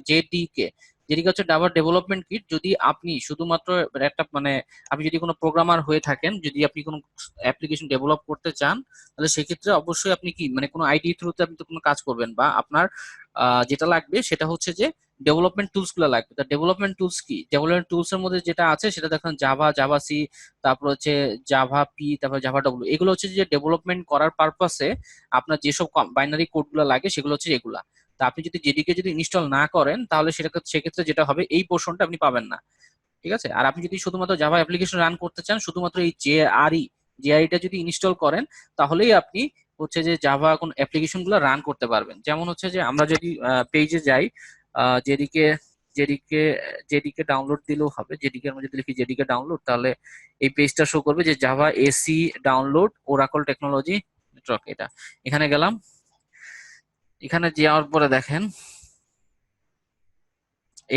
জেডিকে, জেডিকে হচ্ছে জাভা ডেভেলপমেন্ট কিট। যদি আপনি শুধুমাত্র একটা মানে আপনি যদি কোনো প্রোগ্রামার হয়ে থাকেন, যদি আপনি কোনো অ্যাপ্লিকেশন ডেভেলপ করতে চান, তাহলে সেক্ষেত্রে অবশ্যই আপনি কি মানে কোনো আইডি থ্রুতে আপনি তো কোনো কাজ করবেন, বা আপনার যেটা লাগবে সেটা হচ্ছে যে ডেভেলপমেন্ট টুলস গুলো লাগবে। তা ডেভেলপমেন্ট টুলস কি? ডেভেলপমেন্ট টুলস এর মধ্যে যেটা আছে সেটা দেখেন জাভা, জাভা সি, তারপর হচ্ছে জাভা পি, তারপর জাভা ডব্লিউ। এগুলো হচ্ছে যে ডেভেলপমেন্ট করার পারপাসে আপনার যেসব বাইনারি কোড গুলো লাগে সেগুলো হচ্ছে এগুলা। তা আপনি যদি জেডিকে যদি ইনস্টল না করেন তাহলে সেটা সেক্ষেত্রে যেটা হবে এই পোর্শনটা আপনি পাবেন না। ঠিক আছে, আর আপনি যদি শুধুমাত্র জাভা অ্যাপ্লিকেশন রান করতে চান, শুধুমাত্র এই জেআরইটা যদি ইনস্টল করেন তাহলেই আপনি হচ্ছে যে জাভা কোন অ্যাপ্লিকেশন গুলো রান করতে পারবেন। যেমন হচ্ছে যে আমরা যদি পেজে যাই, জেডিকে জেডিকে জেডিকে ডাউনলোড দিলেও হবে। জেডিকে এর মধ্যে যদি লিখি জেডিকে ডাউনলোড, তাহলে এই পেজটা শো করবে যে Java AC download Oracle technology network. এটা এখানে গেলাম। এখানে যাওয়ার পরে দেখেন,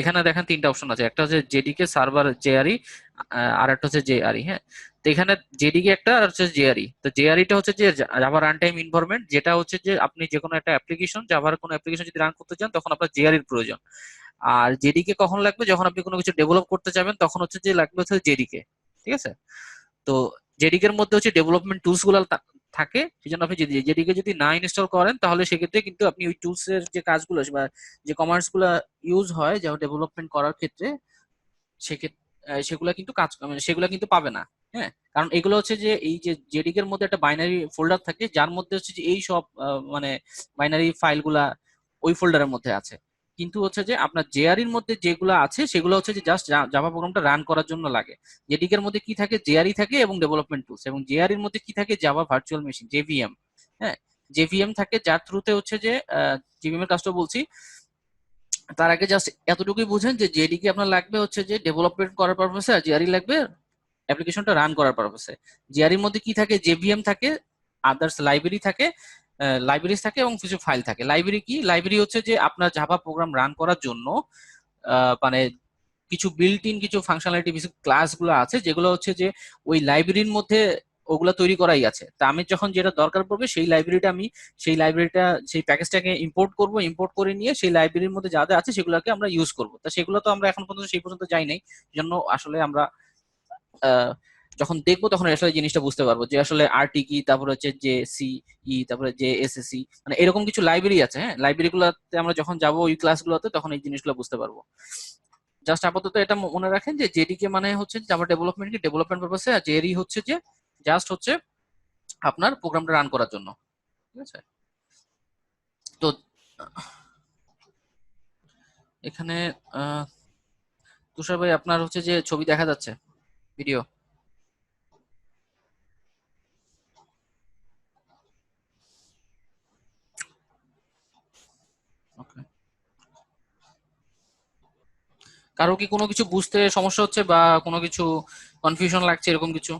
এখানে দেখেন তিনটা অপশন আছে, একটা হচ্ছে জেডিকে সার্ভার জেআরই, আর একটা হচ্ছে জেআরই। হ্যাঁ, তো এখানে জেডিকে একটা আর হচ্ছে জেআরই। তো জেআরইটা হচ্ছে যে জাভা রান টাইম এনভায়রনমেন্ট, যেটা হচ্ছে যে আপনি যে কোনো একটা অ্যাপ্লিকেশন, জাভার কোনো অ্যাপ্লিকেশন যদি রান করতে চান তখন আপনার জেআরইর প্রয়োজন। আর জেডিকে কখন লাগবে? যখন আপনি কোনো কিছু ডেভেলপ করতে যাবেন তখন হচ্ছে যে লাগবে হচ্ছে জেডিকে। ঠিক আছে, তো জেডিকে এর মধ্যে হচ্ছে ডেভেলপমেন্ট টুলস গুলো থাকে। সেই জন্য আপনি যদি জেডিকে যদি না ইনস্টল করেন তাহলে সেক্ষেত্রে কিন্তু আপনি ওই টুলস এর যে কাজগুলো বা যে কমান্ডস গুলো ইউজ হয় যা ডেভেলপমেন্ট করার ক্ষেত্রে, সেক্ষেত্রে সেগুলা কিন্তু কাজ মানে সেগুলা কিন্তু পাবে না। হ্যাঁ, কারণ এগুলো হচ্ছে যে এই যে জেডিকে এর মধ্যে একটা বাইনারি ফোল্ডার থাকে যার মধ্যে হচ্ছে যে এই সব মানে বাইনারি ফাইল গুলা ওই ফোল্ডারের মধ্যে আছে। কিন্তু হচ্ছে যে আপনার জেআরইর মধ্যে যেগুলো আছে সেগুলো হচ্ছে যে জাস্ট জাভা প্রোগ্রামটা রান করার জন্য লাগে। জেডিকে এর মধ্যে কি থাকে? জেআরই থাকে এবং ডেভেলপমেন্ট টুলস। এবং জেআরইর মধ্যে কি থাকে? Java virtual machine, JVM. হ্যাঁ, জেভিএম থাকে যার থ্রুতে হচ্ছে যে জেভিএম এর কাজটা বলছি। তার আগে জাস্ট এতটুকুই বুঝেন যে জেডিকে আপনার লাগবে হচ্ছে যে ডেভেলপমেন্ট করার পারপাসে, আর জেআরই লাগবে অ্যাপ্লিকেশনটা রান করার পারপাসে। জেআরইর মধ্যে কি থাকে? জেভিএম থাকে, আদার্স লাইব্রেরি থাকে, লাইব্রেরিজ থাকে এবং কিছু ফাইল থাকে। লাইব্রেরি কি? লাইব্রেরি হচ্ছে যে আপনার জাভা প্রোগ্রাম রান করার জন্য মানে কিছু বিল্ট ইন কিছু ফাংশনালিটি, কিছু ক্লাস গুলো আছে যেগুলো হচ্ছে যে ওই লাইব্রেরির মধ্যে ওগুলা তৈরি করাই আছে। তা আমি যখন যেটা দরকার পড়বে সেই লাইব্রেরিটা সেই প্যাকেজটাকে ইম্পোর্ট করব, ইম্পোর্ট করে নিয়ে সেই লাইব্রেরির মধ্যে যা যা আছে সেগুলোকে আমরা ইউজ করব। তা সেগুলো তো আমরা এখন পর্যন্ত সেই পর্যন্ত যাই নাই, জন্য আসলে আমরা যখন দেখবো তখন আসলে জিনিসটা বুঝতে পারবো যে আসলে আরটি কি, তারপর হচ্ছে যে সি ই, তারপরে যে এসএসসি, মানে এরকম কিছু লাইব্রেরি আছে। হ্যাঁ, লাইব্রেরি গুলোতে আমরা যখন যাবো ওই ক্লাসগুলোতে তখন এই জিনিসগুলো বুঝতে পারবো। জাস্ট আপাতত এটা মনে রাখেন যে জেডিকে মানে হচ্ছে জাভা ডেভেলপমেন্ট কি ডেভেলপমেন্ট পারপাসে, আর জেরি হচ্ছে যে জাস্ট হচ্ছে আপনার প্রোগ্রামটা রান করার জন্য। ঠিক আছে? তো এখানে আহ তুষার ভাই আপনার হচ্ছে যে ছবি দেখা যাচ্ছে, ভিডিও। ওকে, কারো কি কোনো কিছু বুঝতে সমস্যা হচ্ছে বা কোনো কিছু কনফিউশন লাগছে এরকম কিছু?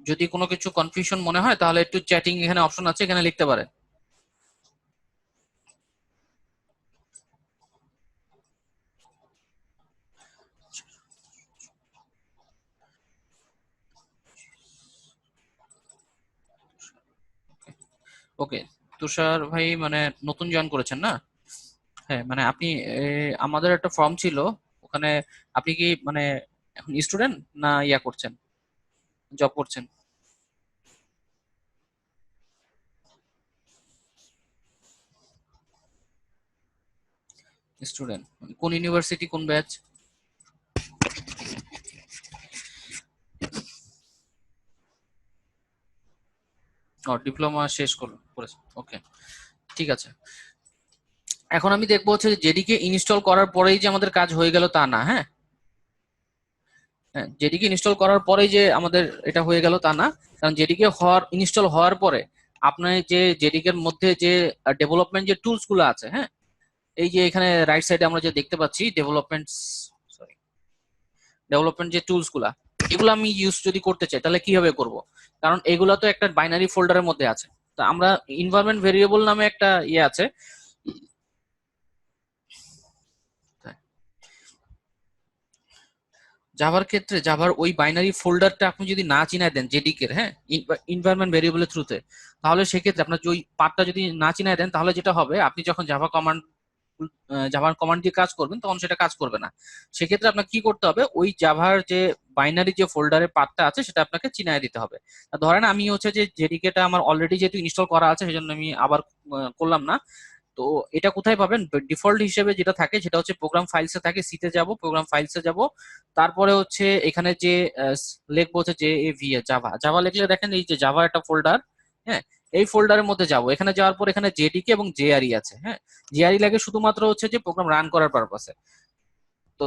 যদি কোনো কিছু কনফিউশন মনে হয় তাহলে একটু চ্যাটিং এখানে অপশন আছে, এখানে লিখতে পারে। ওকে, তুষার ভাই মানে নতুন জয়েন করেছেন না? হ্যাঁ, মানে আপনি আমাদের একটা ফর্ম ছিল ওখানে। আপনি কি মানে এখন স্টুডেন্ট না ইয়া করছেন, জব করছেন? স্টুডেন্ট, কোন ইউনিভার্সিটি, কোন ব্যাচ? ও, ডিপ্লোমা শেষ করেছে। ওকে, ঠিক আছে। এখন আমি দেখবো হচ্ছে জেডিকে ইনস্টল করার পরেই যে আমাদের কাজ হয়ে গেল তা না। হ্যাঁ, হ্যাঁ, জেডিকে ইনস্টল করার পরেই যে আমাদের এটা হয়ে গেল তা না। কারণ জেডিকে ইনস্টল হওয়ার পরে আপনার যে জেডিকে এর মধ্যে যে ডেভেলপমেন্ট যে টুলস গুলো আছে, হ্যাঁ, এই যে এখানে রাইট সাইডে আমরা যে দেখতে পাচ্ছি ডেভেলপমেন্ট, সরি, ডেভেলপমেন্ট যে টুলস গুলা, এগুলো আমি ইউজ যদি করতে চাই তাহলে কিভাবে করব? কারণ এগুলো তো একটা বাইনারি ফোল্ডারের মধ্যে আছে। তো আমরা এনভায়রনমেন্ট ভেরিয়েবল নামে একটা ইয়ে আছে। জাভার ক্ষেত্রে জাভার ওই বাইনারি ফোল্ডারটা আপনি যদি না চিনায় দেন জেডিকে এর, হ্যাঁ, এনভায়রনমেন্ট ভেরিয়েবলের থ্রুতে, তাহলে সেক্ষেত্রে আপনার যে ওই পার্টটা যদি না চিনায় দেন তাহলে যেটা হবে, আপনি যখন জাভার কমান্ড দিয়ে কাজ করবেন তখন সেটা কাজ করবে না। সেক্ষেত্রে আপনাকে কি করতে হবে, ওই জাভার যে বাইনারি যে ফোল্ডারের পার্টটা আছে সেটা আপনাকে চিনায় দিতে হবে। ধরেন আমি হচ্ছে যে জেডিকেটা আমার অলরেডি যেহেতু ইনস্টল করা আছে সেজন্য আমি আবার করলাম না। তো এটা কোথায় পাবেন? ডিফল্ট হিসেবে যেটা থাকে সেটা হচ্ছে প্রোগ্রাম ফাইলসে থাকে, সিতে যাব, প্রোগ্রাম ফাইলসে যাব, তারপরে হচ্ছে এখানে যে লিখবো হচ্ছে যে ভি জাভা, জাভা লিখলে দেখেন এই যে জাভা একটা ফোল্ডার। হ্যাঁ, এই ফোল্ডারের মধ্যে যাব, এখানে যাওয়ার পর এখানে জেডিকে এবং জেআরই আছে। হ্যাঁ, জেআরই লাগে শুধুমাত্র হচ্ছে যে প্রোগ্রাম রান করার পারপাসে। তো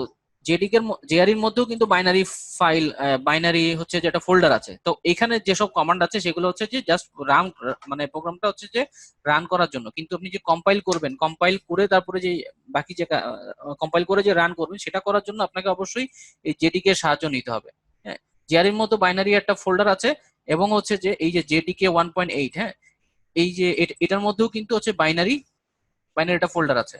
জেআরইর মধ্যেও কিন্তু বাইনারি ফাইল, বাইনারি হচ্ছে যে একটা ফোল্ডার আছে। তো এখানে যেসব কমান্ড আছে সেগুলো হচ্ছে যে জাস্ট রান, মানে প্রোগ্রামটা হচ্ছে যে রান করার জন্য। কিন্তু আপনি যে কম্পাইল করবেন, কম্পাইল করে তারপরে যে বাকি যে কম্পাইল করে যে রান করবেন সেটা করার জন্য আপনাকে অবশ্যই এই জেডিকে সাহায্য নিতে হবে। হ্যাঁ, জেআরইর মতো বাইনারি একটা ফোল্ডার আছে, এবং হচ্ছে যে এই যে জেডিকে 1.8, হ্যাঁ, এই যে এটার মধ্যেও কিন্তু হচ্ছে বাইনারি বাইনারি একটা ফোল্ডার আছে।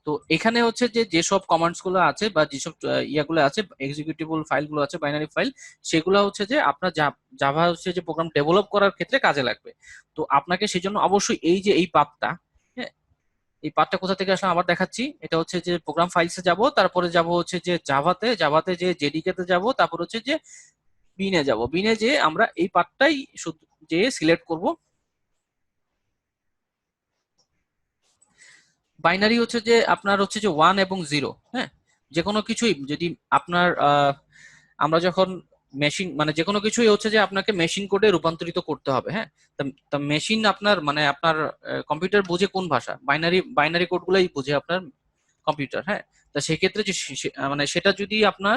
তো এখানে হচ্ছে যে যেসব কমান্ডস গুলো আছে বা যেসব ইয়াগুলো আছে, এক্সিকিউটেবল ফাইল গুলো আছে, বাইনারি ফাইল, সেগুলো হচ্ছে যে আপনার জাভা হচ্ছে যে প্রোগ্রাম ডেভেলপ করার ক্ষেত্রে কাজে লাগবে। তো আপনাকে সেই জন্য অবশ্যই এই যে এই পাথটা, হ্যাঁ, এই পাথটা কোথা থেকে আসলে আবার দেখাচ্ছি। এটা হচ্ছে যে প্রোগ্রাম ফাইলসে যাব, তারপরে যাব হচ্ছে যে জাভাতে যে জেডিকে তে যাব, তারপর হচ্ছে যে বিনে যাব, বিনে যে আমরা এই পাথটাই শুধু যে সিলেক্ট করব। বাইনারি হচ্ছে যে আপনার হচ্ছে যে 1 এবং 0। হ্যাঁ, যে কোনো কিছুই যদি আপনার আমরা যখন মেশিন, মানে যে কোনো কিছুই হচ্ছে যে আপনাকে মেশিন কোডে রূপান্তরিত করতে হবে। হ্যাঁ, তা মেশিন আপনার মানে আপনার কম্পিউটার বুঝে কোন ভাষা? বাইনারি কোড গুলাই বুঝে আপনার কম্পিউটার। হ্যাঁ, তা সেক্ষেত্রে যে মানে সেটা যদি আপনার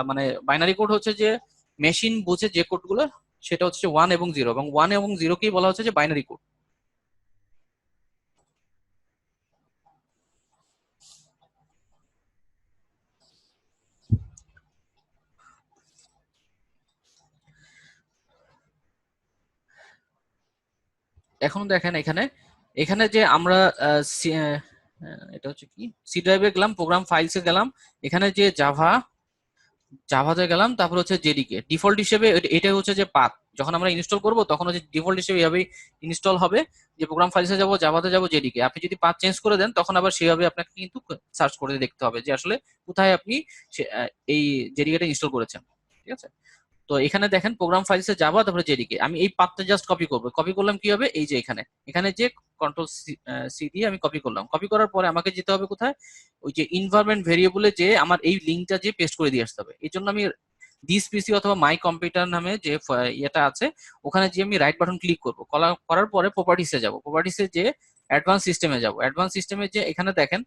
মানে বাইনারি কোড হচ্ছে যে মেশিন বুঝে যে কোডগুলো, সেটা হচ্ছে 1 এবং 0, এবং 1 এবং 0কেই বলা হচ্ছে যে বাইনারি কোড। এখন দেখেন এখানে, এখানে যে আমরা এটা হচ্ছে কি, সি ড্রাইভে গেলাম, প্রোগ্রাম ফাইলসে গেলাম, এখানে যে জাভাতে গেলাম, তারপর হচ্ছে জেডিকে ডিফল্ট হিসেবে এটা হচ্ছে যে পাথ, যখন আমরা ইনস্টল করব তখন হচ্ছে ডিফল্ট হিসেবে এইভাবেই ইনস্টল হবে, যে প্রোগ্রাম ফাইলসে যাব, জাভাতে যাব, জেডিকে। আপনি যদি পাথ চেঞ্জ করে দেন তখন আবার সেভাবে আপনাকে কিন্তু সার্চ করে দেখতে হবে যে আসলে কোথায় আপনি এই জেডিকেটা ইনস্টল করেছেন। ঠিক আছে, তো এখানে দেখেন প্রোগ্রাম ফাইলসে যাবা, তারপরে জেডিকে। আমি এই পাথটা জাস্ট কপি করব। কপি করলাম কি হবে, এই যে এখানে এখানে যে কন্ট্রোল সি দিয়ে আমি কপি করলাম। কপি করার পরে আমাকে যেতে হবে কোথায়, ওই যে এনভায়রনমেন্ট ভেরিয়েবলে যে আমার এই লিঙ্কটা যে পেস্ট করে দিয়ে আসতে হবে। এই জন্য আমি দিস পিসি অথবা মাই কম্পিউটার নামে যে ইয়েটা আছে ওখানে যে আমি রাইট বাটন ক্লিক করব। করার পরে প্রপার্টিসে যাব, প্রপার্টিসে যে অ্যাডভান্স সিস্টেমে যাব। অ্যাডভান্স সিস্টেমে যে এখানে দেখেন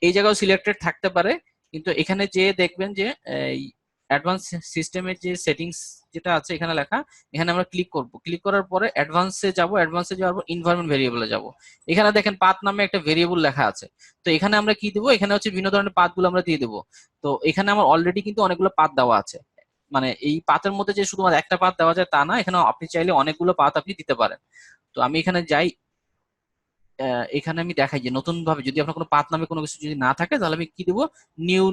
এই জায়গাও সিলেক্টেড থাকতে পারে, কিন্তু এখানে যে দেখবেন যে অ্যাডভান্স সিস্টেমের যে সেটিংস যেটা আছে এখানে লেখা, এখানে আমরা ক্লিক করব। ক্লিক করার পরে অ্যাডভান্সে যাব, অ্যাডভান্সে যাওয়ার পর এনভায়রনমেন্ট ভেরিয়েবলে যাব। এখানে দেখেন পাথ নামে একটা ভেরিয়েবল লেখা আছে। তো এখানে আমরা কি দেবো, এখানে হচ্ছে বিভিন্ন ধরনের পাথ গুলো আমরা দিয়ে দেবো। তো এখানে আমার অলরেডি কিন্তু অনেকগুলো পাথ দেওয়া আছে। মানে এই পাথের মধ্যে যে শুধুমাত্র একটা পাথ দেওয়া যায় তা না, এখানে আপনি চাইলে অনেকগুলো পাথ আপনি দিতে পারেন। তো আমি এখানে যাই, এখানে আমি দেখাই যে নতুন ভাবে যদি আপনার কোনো পাথ নামে কোনো কিছু যদি না থাকে তাহলে আমি কি দেবো, নিউ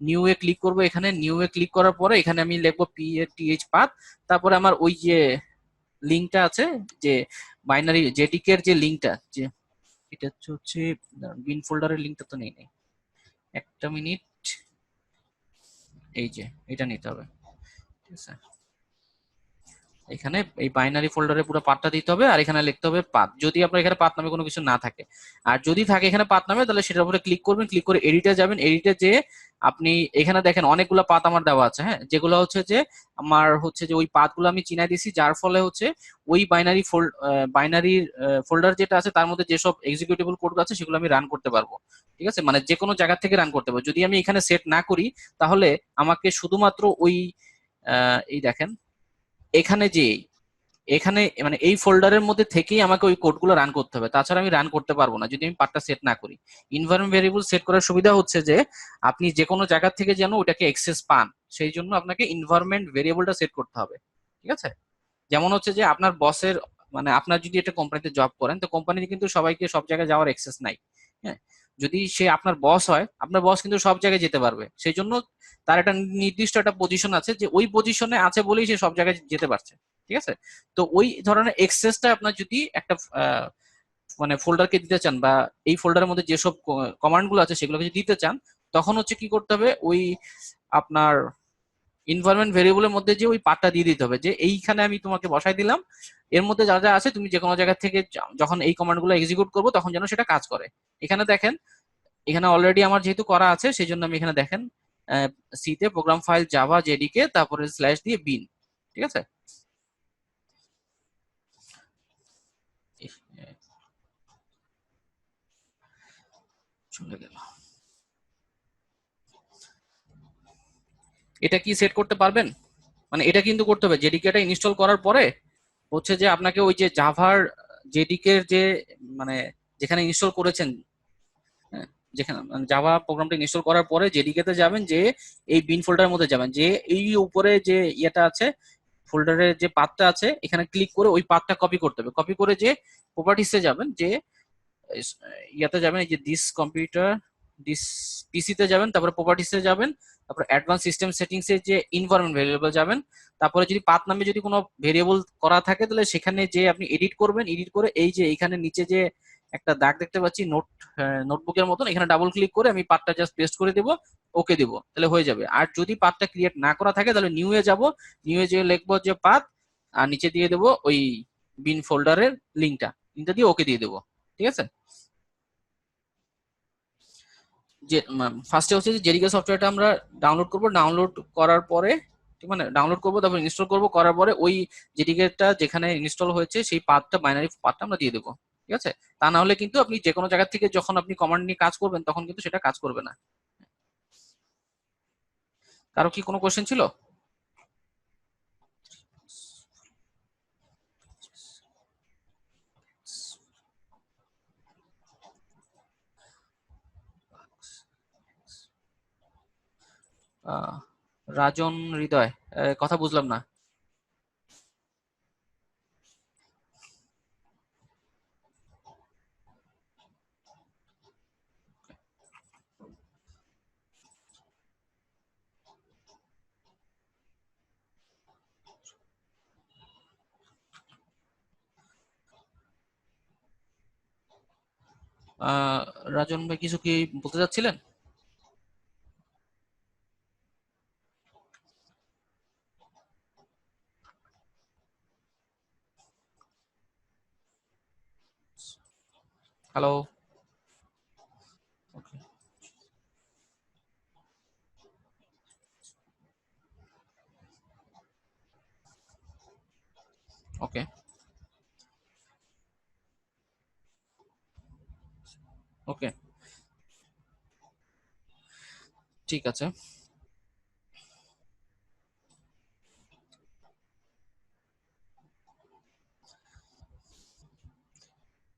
নিউ এ ক্লিক করব। এখানে নিউ এ ক্লিক করার পরে এখানে আমি লিখবো P A T H path. তারপরে আমার ওই যে লিঙ্কটা আছে, যে বাইনারি জেডিকে এর যে লিঙ্কটা, যে এটা হচ্ছে বিন ফোল্ডারের লিঙ্কটা তো নেই নেই, একটা মিনিট, এই যে এটা নিতে হবে। ঠিক আছে, এখানে এই বাইনারি ফোল্ডারে পুরো পাথটা দিতে হবে, আর এখানে লিখতে হবে পাথ, যদি আপনার এখানে পাথ নামে কোনো কিছু না থাকে। আর যদি থাকে এখানে পাথ নামে তাহলে সেটার উপরে ক্লিক করবেন, ক্লিক করে এডিটে যাবেন। এডিটে যে আপনি এখানে দেখেন অনেকগুলো পাথ আমার দেওয়া আছে, হ্যাঁ, যেগুলো হচ্ছে যে আমার হচ্ছে যে ওই পাথগুলো আমি চিনাই দিছি, যার ফলে হচ্ছে ওই বাইনারি ফোল্ডার যেটা আছে তার মধ্যে যেসব এক্সিকিউটেবল কোড আছে সেগুলো আমি রান করতে পারবো। ঠিক আছে, মানে যে কোনো জায়গা থেকে রান করতে পারবো। যদি আমি এখানে সেট না করি তাহলে আমাকে শুধুমাত্র ওই এই দেখেন এখানে যে এখানে মানে এই ফোল্ডারের মধ্যে থেকেই আমাকে ওই কোডগুলো রান করতে হবে, তাছাড়া আমি রান করতে পারবো না যদি আমি পার্টটা সেট না করি। এনভায়রনমেন্ট ভেরিয়েবল সেট করার সুবিধা হচ্ছে যে আপনি যে কোনো জায়গা থেকে যেন ওটাকে অ্যাক্সেস পান, সেই জন্য আপনাকে এনভায়রনমেন্ট ভেরিয়েবলটা সেট করতে হবে। ঠিক আছে, যেমন হচ্ছে যে আপনার বসের, মানে আপনার যদি একটা কোম্পানিতে জব করেন তো কোম্পানিতে কিন্তু সবাইকে সব জায়গায় যাওয়ার অ্যাক্সেস নাই। হ্যাঁ, যদি সে আপনার বস হয়, আপনার বস কিন্তু সব জায়গায় যেতে পারবে। সেই জন্য তার একটা নির্দিষ্ট একটা পজিশন আছে, যে ওই পজিশনে আছে বলেই সে সব জায়গায় যেতে পারছে। ঠিক আছে, তো ওই ধরনের এক্সেসটা আপনার যদি একটা মানে ফোল্ডারকে দিতে চান, বা এই ফোল্ডারের মধ্যে যেসব কমান্ড গুলো আছে সেগুলোকে যদি দিতে চান, তখন হচ্ছে কি করতে হবে, ওই আপনার এনভায়রনমেন্ট ভেরিয়েবলের মধ্যে যে ওই পার্টটা দিয়ে দিতে হবে, যে এইখানে আমি তোমাকে বসাই দিলাম, এর মধ্যে যা যা আছে তুমি যে কোনো জায়গা থেকে যখন এই কমান্ড গুলো এক্সিকিউট করবো তখন যেন সেটা কাজ করে। এখানে দেখেন, এখানে অলরেডি আমার যেহেতু করা আছে সেই জন্য আমি এখানে দেখেন সি তে প্রোগ্রাম ফাইল জাভা জেডিকে তারপরে স্ল্যাশ দিয়ে বিন। ঠিক আছে, চলে গেল। এটা কি সেট করতে পারবেন, মানে এটা কিন্তু করতে হবে জেডিকেটা ইনস্টল করার পরে হচ্ছে যে আপনাকে ওই যে জাভার জেডিকে এর যে মানে যেখানে ইনস্টল করেছেন, হ্যাঁ, যেখানে জাভা প্রোগ্রামটা ইনস্টল করার পরে জেডিকে তে যাবেন, যে এই বিন ফোল্ডারের মধ্যে যাবেন, যে এই উপরে যে ইয়েটা আছে ফোল্ডারের যে পাথটা আছে এখানে ক্লিক করে ওই পাথটা কপি করতে হবে। কপি করে যে প্রপার্টিসে যাবেন, যে ইয়াতে যাবেন, এই যে দিস কম্পিউটার দিস পিসিতে যাবেন, তারপরে প্রপার্টিসে যাবেন, তারপরে অ্যাডভান্স সিস্টেম সেটিংস এর যে এনভায়রনমেন্ট ভেরিয়েবল যাবেন। তারপরে যদি পাথ নামে যদি কোনো ভেরিয়েবল করা থাকে তাহলে সেখানে যে আপনি এডিট করবেন, এডিট করে এই যে এখানে নিচে যে একটা দাগ দেখতে পাচ্ছি নোটবুকের মতন, এখানে ডাবল ক্লিক করে আমি পাথটা জাস্ট পেস্ট করে দেবো, ওকে দিব, তাহলে হয়ে যাবে। আর যদি পাথটা ক্রিয়েট না করা থাকে তাহলে নিউ এ যাব, নিউ এ যে লিখবো যে পাথ, আর নিচে দিয়ে দেবো ওই বিন ফোল্ডারের লিঙ্কটা দিয়ে ওকে দিয়ে দেবো। ঠিক আছে, যে ফার্স্টে হচ্ছে যে জেডিকে সফটওয়্যারটা আমরা ডাউনলোড করব। ডাউনলোড করার পরে মানে ডাউনলোড করব, তারপর ইনস্টল করব, করার পরে ওই জেডিকেটা যেখানে ইনস্টল হয়েছে সেই পাথটা বাইনারি পাথটা আমরা দিয়ে দেবো। ঠিক আছে, তা না হলে কিন্তু আপনি যে কোনো জায়গা থেকে যখন আপনি কমান্ড নিয়ে কাজ করবেন তখন কিন্তু সেটা কাজ করবে না। কারো কি কোনো কোশ্চেন ছিল? আহ, রাজন হৃদয়, কথা বুঝলাম না। আহ রাজন ভাই কিছু কি বলতে চাচ্ছিলেন? হ্যালো। ওকে। ওকে। ওকে। ঠিক আছে।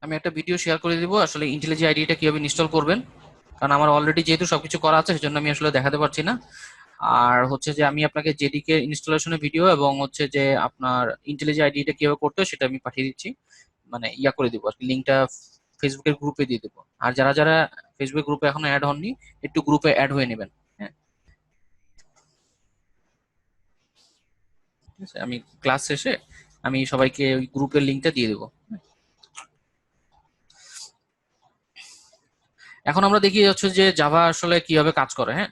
আমি একটা ভিডিও শেয়ার করে দিব আসলে ইন্টেলিজি আইডিটা কিভাবে ইনস্টল করবেন, কারণ আমার অলরেডি যেহেতু সবকিছু করা আছে সেজন্য আমি আসলে দেখাতে পারছি না। আর হচ্ছে যে আমি আপনাকে জেডিকে ইনস্টলেশনের ভিডিও এবং হচ্ছে যে আপনার ইন্টেলিজি আইডিটা কিভাবে করতে হয় সেটা আমি পাঠিয়ে দিচ্ছি, মানে ইয়া করে দিব আর কি, লিঙ্কটা ফেসবুকের গ্রুপে দিয়ে দেবো। আর যারা যারা ফেসবুক গ্রুপে এখনো অ্যাড হননি, একটু গ্রুপে অ্যাড হয়ে নেবেন। হ্যাঁ, ঠিক আছে, আমি ক্লাস শেষে আমি সবাইকে ওই গ্রুপের লিঙ্কটা দিয়ে দেবো। এখন আমরা দেখি হচ্ছে যে জাভা আসলে কিভাবে কাজ করে। হ্যাঁ,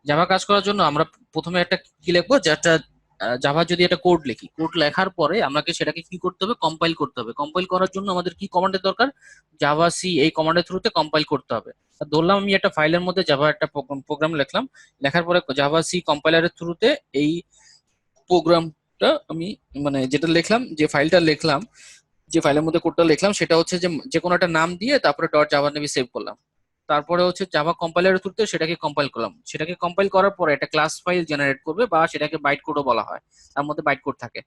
জাভা কাজ করার জন্য আমরা প্রথমে একটা কি লিখবো, যে একটা জাভা যদি একটা কোড লিখি, কোড লেখার পরে আমাকে সেটাকে কি করতে হবে, কম্পাইল করতে হবে। কম্পাইল করার জন্য আমাদের কি কমান্ডের দরকার, জাভা সি, এই কমান্ডের থ্রুতে কম্পাইল করতে হবে। আর ধরলাম আমি একটা ফাইলের মধ্যে জাভা একটা প্রোগ্রাম লিখলাম, লেখার পরে জাভা সি কম্পাইলারের থ্রুতে এই প্রোগ্রামটা আমি, মানে যেটা লিখলাম, যে ফাইলটা লিখলাম, যে ফাইলের মধ্যে কোডটা লিখলাম সেটা হচ্ছে যে যে কোনো একটা নাম দিয়ে তারপরে ডট জাভা নেমে সেভ করলাম। তারপরে হচ্ছে জাভা কম্পাইলারের থ্রুতে সেটাকে কম্পাইল করলাম। সেটাকে কম্পাইল করার পরে একটা ক্লাস ফাইল জেনারেট করবে, বা সেটাকে বাইট কোডও বলা হয়, তার মধ্যে বাইট কোড থাকে।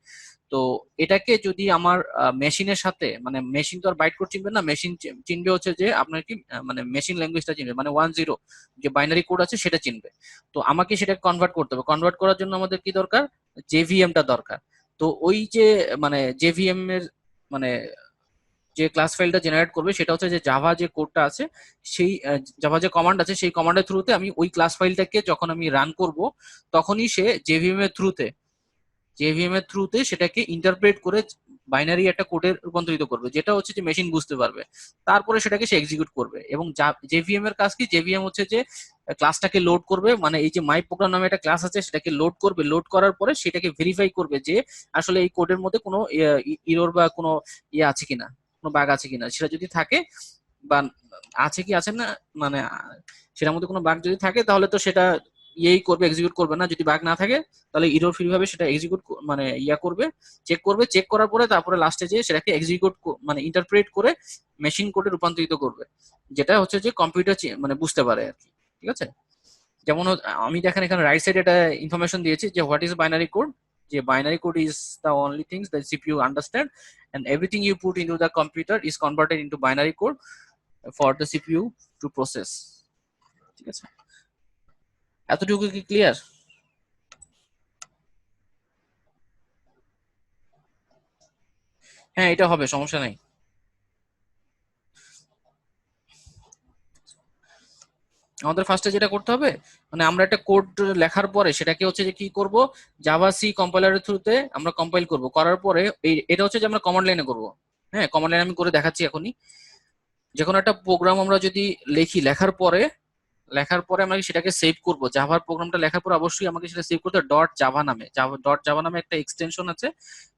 তো এটাকে যদি আমার মেশিনের সাথে, মানে মেশিন তো আর বাইট কোড চিনবে না, মেশিন চিনবে হচ্ছে যে আপনার কি, মানে মেশিন ল্যাঙ্গুয়েজটা চিনবে, মানে 1 0 যে বাইনারি কোড আছে সেটা চিনবে। তো আমাকে সেটা কনভার্ট করতে হবে। কনভার্ট করার জন্য আমাদের কি দরকার, জেভিএমটা দরকার। তো ওই যে মানে জেভিএম এর মানে যে ক্লাস ফাইলটা জেনারেট করবে সেটা হচ্ছে যে জাভা যে কোডটা আছে, সেই জাভা যে কমান্ড আছে সেই কমান্ডের থ্রুতে আমি ওই ক্লাস ফাইলটাকে যখন আমি রান করব, তখনই সে জেভিএম এর থ্রুতে সেটাকে ইন্টারপ্রেট করে বাইনারি একটা কোডে রূপান্তরিত করবে, যেটা হচ্ছে যে মেশিন বুঝতে পারবে। তারপরে সেটাকে সে এক্সিকিউট করবে। এবং জেভিএম এর কাজ কি, জেভিএম হচ্ছে যে ক্লাসটাকে লোড করবে, মানে এই যে মাই প্রোগ্রাম নামে একটা ক্লাস আছে সেটাকে লোড করবে, লোড করার পরে সেটাকে ভেরিফাই করবে যে আসলে এই কোডের মধ্যে কোনো ইরর বা কোনো ইয়ে আছে কিনা, কোনো বাগ আছে কিনা। সেটা যদি থাকে বা আছে কি আছে না, মানে সেটার মধ্যে কোনো বাগ যদি থাকে তাহলে তো সেটা ইয়েই করবে, এক্সিকিউট করবে না। যদি বাগ না থাকে তাহলে ইরর ফ্রি ভাবে সেটা এক্সিকিউট, মানে ইয়া করবে, চেক করবে। চেক করার পরে তারপরে লাস্টে যে সেটাকে এক্সিকিউট, মানে ইন্টারপ্রেট করে মেশিন কোডে রূপান্তরিত করবে, যেটা হচ্ছে যে কম্পিউটার মানে বুঝতে পারে আর কি। ঠিক আছে, যেমন আমি দেখেন এখানে রাইট সাইডে একটা ইনফরমেশন দিয়েছি যে হোয়াট ইজ বাইনারি কোড, যে binary code is the only things that CPU understand, and everything you put into the computer is converted into binary code for the CPU to process. ঠিক আছে, এতটুকু কি clear? হ্যাঁ, এটা হবে, সমস্যা নাই। আমাদের ফার্স্টে যেটা করতে হবে, মানে আমরা একটা কোড লেখার পরে সেটাকে হচ্ছে যে কি করব, জাভা সি কম্পাইলারের থ্রুতে আমরা কম্পাইল করব। করার পরে এটা হচ্ছে যে আমরা কমান্ড লাইনে করব। হ্যাঁ, কমান্ড লাইন আমি করে দেখাচ্ছি এখনই। যে কোনো একটা প্রোগ্রাম আমরা যদি লিখি, লেখার পরে আমরা সেটাকে সেভ করব। জাভার প্রোগ্রামটা লেখার পর অবশ্যই আমাকে সেটা সেভ করতে হবে ডট জাভা নামে। ডট জাভা নামে একটা এক্সটেনশন আছে,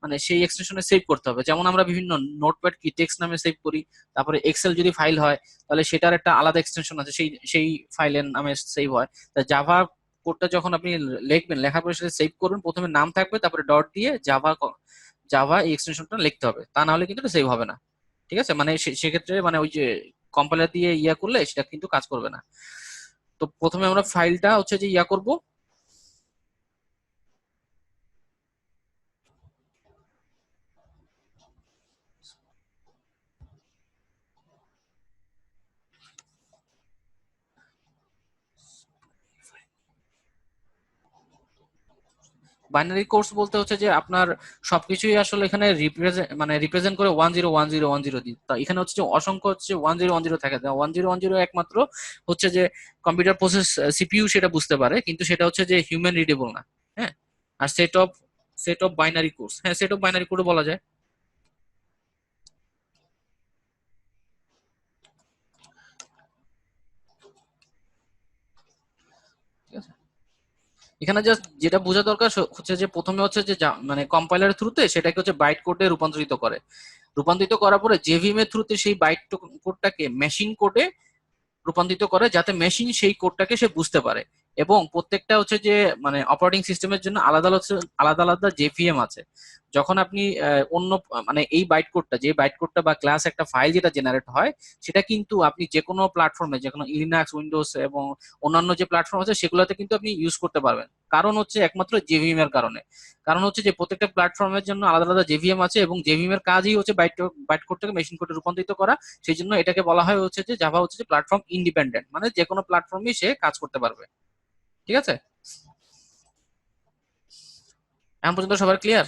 মানে সেই এক্সটেনশনে সেভ করতে হবে। যেমন আমরা বিভিন্ন নোটপ্যাড কি টেক্সট নামে সেভ করি, তারপরে এক্সেল যদি ফাইল হয় তাহলে সেটার একটা আলাদা এক্সটেনশন আছে, সেই সেই ফাইলের নামে সেভ হয়। তা জাভা কোডটা যখন আপনি লিখবেন, লেখার পরে সেটা সেভ করবেন, প্রথমে নাম থাকবে, তারপরে ডট দিয়ে জাভা, জাভা এই এক্সটেনশনটা লিখতে হবে, তা না হলে কিন্তু এটা সেভ হবে না। ঠিক আছে, মানে সেক্ষেত্রে মানে ওই যে কম্পাইলার দিয়ে ইয়া করলে সেটা কিন্তু কাজ করবে না। তো প্রথমে আমরা ফাইলটা হচ্ছে যে ইয়া করব। বাইনারি কোর্স বলতে হচ্ছে যে আপনার সবকিছুই আসলে এখানে রিপ্রেজেন্ট করে 10 10 10 দিয়ে। তা এখানে হচ্ছে যে অসংখ্য হচ্ছে 10 10 থাকে, 10 10 একমাত্র হচ্ছে যে কম্পিউটার প্রসেস, সিপিইউ সেটা বুঝতে পারে, কিন্তু সেটা হচ্ছে যে হিউম্যান রিডেবল না। হ্যাঁ, আর সেট অফ বাইনারি কোডস, হ্যাঁ সেট অফ বাইনারি কোডও বলা যায়। এখানে জাস্ট যেটা বোঝা দরকার হচ্ছে যে প্রথমে হচ্ছে যে মানে কম্পাইলারের থ্রুতে সেটাকে হচ্ছে বাইট কোডে রূপান্তরিত করে, রূপান্তরিত করার পরে জেভিএম এর থ্রুতে সেই বাইট কোডটাকে মেশিন কোডে রূপান্তরিত করে, যাতে মেশিন সেই কোডটাকে সে বুঝতে পারে। এবং প্রত্যেকটা হচ্ছে যে মানে অপারেটিং সিস্টেমের জন্য আলাদা আলাদা আলাদা জেভিএম আছে। যখন আপনি অন্য মানে এই বাইট কোডটা, যে বাইট কোডটা বা ক্লাস একটা ফাইল যেটা জেনারেট হয়, সেটা কিন্তু আপনি যে কোনো প্ল্যাটফর্মে, যে কোনো লিনাক্স, উইন্ডোজ এবং অন্যান্য যে প্ল্যাটফর্ম আছে সেগুলোতে কিন্তু আপনি ইউজ করতে পারবেন। কারণ হচ্ছে একমাত্র জেভিএম এর কারণে। কারণ হচ্ছে যে প্রত্যেকটা প্ল্যাটফর্মের জন্য আলাদা আলাদা জেভিএম আছে, এবং জেভিএম এর কাজই হচ্ছে বাইট বাইট কোডটাকে মেশিন কোডে রূপান্তরিত করা। সেই জন্য এটাকে বলা হয় হচ্ছে যে জাভা হচ্ছে যে প্ল্যাটফর্ম ইন্ডিপেন্ডেন্ট, মানে যে কোনো প্ল্যাটফর্মই সে কাজ করতে পারবে। ঠিক আছে, এখন পর্যন্ত সবার ক্লিয়ার?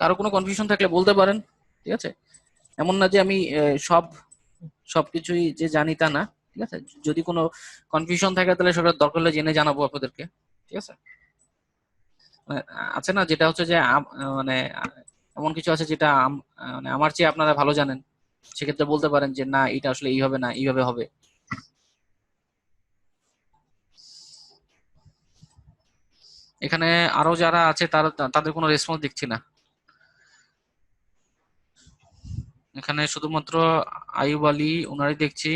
কারো কোনো কনফিউশন থাকলে বলতে পারেন। ঠিক আছে, এমন না যে আমি সবকিছুই যে জানি তা না। ঠিক আছে, যদি কোনো কনফিউশন থাকে তাহলে সেটা দরকার হলে জেনে জানাবো আপনাদেরকে। ঠিক আছে, মানে আছে না যেটা হচ্ছে যে মানে এমন কিছু আছে যেটা মানে আমার চেয়ে আপনারা ভালো জানেন, সেক্ষেত্রে বলতে পারেন যে না এটা আসলে এইভাবে না এইভাবে হবে। এখানে আরো যারা আছে তারা, তাদের কোনো রেসপন্স দেখছি না। এখানে শুধুমাত্র আইয়ুব আলী ওনারই দেখছি,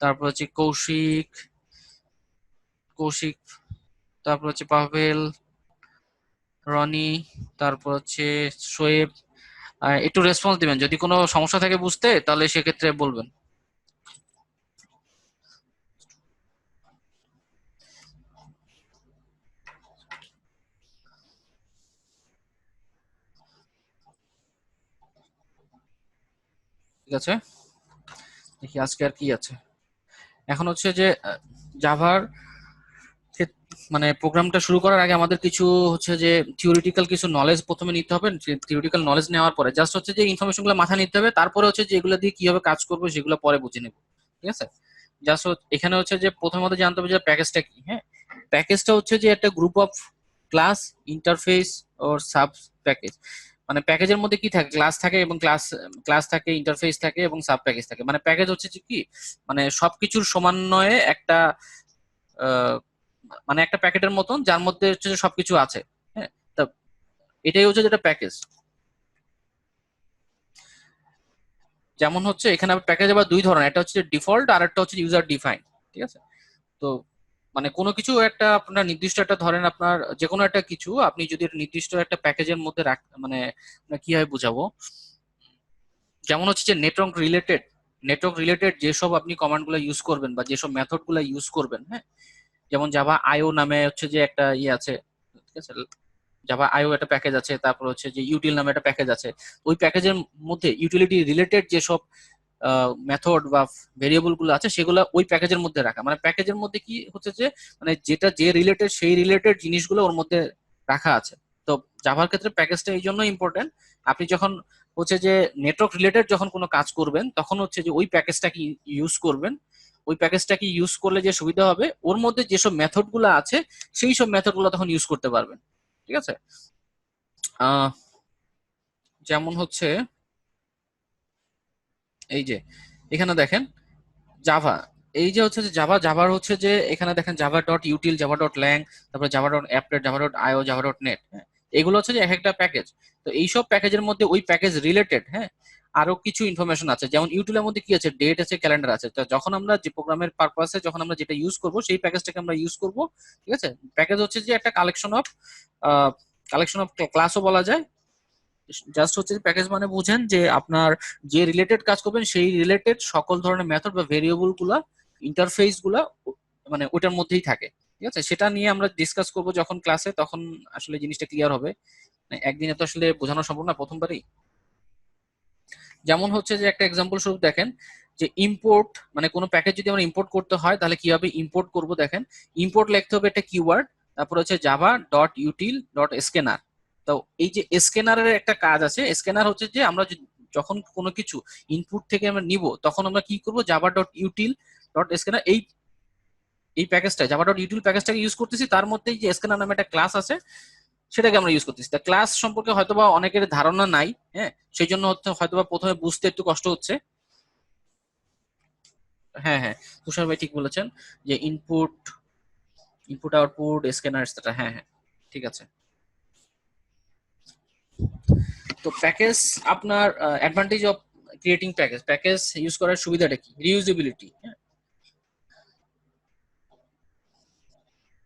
তারপর হচ্ছে কৌশিক, কৌশিক তারপর হচ্ছে পাভেল, রনি, তারপর হচ্ছে শোয়েব। একটু রেসপন্স দিবেন, যদি কোনো সমস্যা থাকে বুঝতে তাহলে সেক্ষেত্রে বলবেন। ঠিক আছে, দেখি আজকে আর কি আছে। এখন হচ্ছে যে জাভার মানে প্রোগ্রামটা শুরু করার আগে আমাদের কিছু হচ্ছে যে থিওরিটিক্যাল কিছু নলেজ প্রথমে নিতে হবে। থিওরিটিক্যাল নলেজ নেওয়ার পরে জাস্ট হচ্ছে যে ইনফরমেশন গুলো মাথায় নিতে হবে, তারপরে হচ্ছে যে এগুলো দিয়ে কিভাবে কাজ করবো সেগুলো পরে বুঝে নেব। ঠিক আছে, জাস্ট এখানে হচ্ছে যে প্রথমত জানতে হবে যে প্যাকেজটা কি। হ্যাঁ, প্যাকেজটা হচ্ছে যে একটা group of class, interface or sub package. মানে প্যাকেজের মধ্যে কি থাকে, ক্লাস থাকে এবং ক্লাস ক্লাস থাকে, ইন্টারফেস থাকে এবং সাব প্যাকেজ থাকে। মানে প্যাকেজ হচ্ছে যে কি, মানে সবকিছুর সমন্বয়ে একটা মানে একটা প্যাকেটের মতন যার মধ্যে হচ্ছে যে সবকিছু আছে। হ্যাঁ, তা এটাই হচ্ছে যেটা প্যাকেজ। যেমন হচ্ছে এখানে প্যাকেজ আবার দুই ধরনের, একটা হচ্ছে ডিফল্ট আর একটা হচ্ছে ইউজার ডিফাইন। ঠিক আছে, তো মানে কোনো কিছু একটা আপনার নির্দিষ্ট একটা ধরেন, আপনার যে কোনো একটা কিছু আপনি যদি একটা নির্দিষ্ট একটা প্যাকেজের মধ্যে মানে কিভাবে বুঝাবো, যেমন হচ্ছে যে নেটওয়ার্ক রিলেটেড যেসব আপনি কমান্ড গুলো ইউজ করবেন বা যেসব মেথড গুলো ইউজ করবেন। হ্যাঁ, যেমন জাভা আইও নামে হচ্ছে যে একটা ইয়ে আছে। ঠিক আছে, জাভা আইও একটা প্যাকেজ আছে, তারপর হচ্ছে যে ইউটিল নামে একটা প্যাকেজ আছে। ওই প্যাকেজের মধ্যে ইউটিলিটি রিলেটেড যেসব মেথড বা ভেরিয়েবল গুলো আছে সেগুলো ওই প্যাকেজের মধ্যে রাখা। মানে প্যাকেজের মধ্যে কি হচ্ছে যে মানে যেটা যে রিলেটেড সেই রিলেটেড জিনিসগুলো ওর মধ্যে রাখা আছে। তো জাভার ক্ষেত্রে প্যাকেজটা এই জন্য ইম্পর্টেন্ট, আপনি যখন হচ্ছে যে নেটওয়ার্ক রিলেটেড যখন কোনো কাজ করবেন তখন হচ্ছে যে ওই প্যাকেজটা কি ইউজ করবেন। ওই প্যাকেজটা কি ইউজ করলে যে সুবিধা হবে, ওর মধ্যে যেসব মেথড গুলো আছে সেই সব মেথড গুলো তখন ইউজ করতে পারবেন। ঠিক আছে, আহ যেমন হচ্ছে এই যে এখানে দেখেন জাভা, এই যে হচ্ছে যে জাভার হচ্ছে যে এখানে দেখেন Java dot util, Java dot lang, তারপরে Java dot applet, Java dot IO, Java dot net. হ্যাঁ, এগুলো হচ্ছে যে এক একটা প্যাকেজ। তো এইসব প্যাকেজের মধ্যে ওই প্যাকেজ রিলেটেড হ্যাঁ আরো কিছু ইনফরমেশন আছে। যেমন ইউটিলের মধ্যে কি আছে, ডেট আছে, ক্যালেন্ডার আছে। তো যখন আমরা যে প্রোগ্রামের পারপাসে যখন আমরা যেটা ইউজ করব সেই প্যাকেজটাকে আমরা ইউজ করব। ঠিক আছে, প্যাকেজ হচ্ছে যে একটা কালেকশন অফ ক্লাসও বলা যায়। জাস্ট হচ্ছে প্যাকেজ মানে বুঝেন যে আপনার যে রিলেটেড কাজ করবেন সেই রিলেটেড সকল ধরনের মেথড বা ভেরিয়েবল গুলা, ইন্টারফেস গুলা মানে ওটার মধ্যেই থাকে। ঠিক আছে, সেটা নিয়ে আমরা ডিসকাস করব যখন ক্লাসে, তখন আসলে জিনিসটা ক্লিয়ার হবে। মানে একদিনে তো আসলে বোঝানো সম্ভব না প্রথমবারই। যেমন হচ্ছে যে একটা এক্সাম্পল স্বরূপ দেখেন যে ইম্পোর্ট, মানে কোনো প্যাকেজ যদি আমরা ইম্পোর্ট করতে হয় তাহলে কিভাবে ইম্পোর্ট করব। দেখেন, ইম্পোর্ট লিখতে হবে একটা কিওয়ার্ড, তারপর হচ্ছে Java dot util dot scanner. তো এই যে স্ক্যানারের একটা কাজ আছে, স্ক্যানার হচ্ছে যে আমরা যখন কোনো কিছু ইনপুট থেকে আমরা নিব তখন আমরা কি করব, Java dot util dot scanner এই এই প্যাকেজটা, জাভা ডট ইউটিল প্যাকেজটাকে ইউজ করতেছি। তার মধ্যে যে স্ক্যানার নামে একটা ক্লাস আছে সেটাকে আমরা ইউজ করতেছি। তা ক্লাস সম্পর্কে হয়তোবা অনেকের ধারণা নাই। হ্যাঁ, সেই জন্য হয়তোবা প্রথমে বুঝতে একটু কষ্ট হচ্ছে। হ্যাঁ হ্যাঁ, তুষার ভাই ঠিক বলেছেন যে input, input output scanner etcetera. হ্যাঁ হ্যাঁ, ঠিক আছে। তো প্যাকেজ, আপনার advantage of creating package, package use করার সুবিধাটা কি? রিউজেবিলিটি।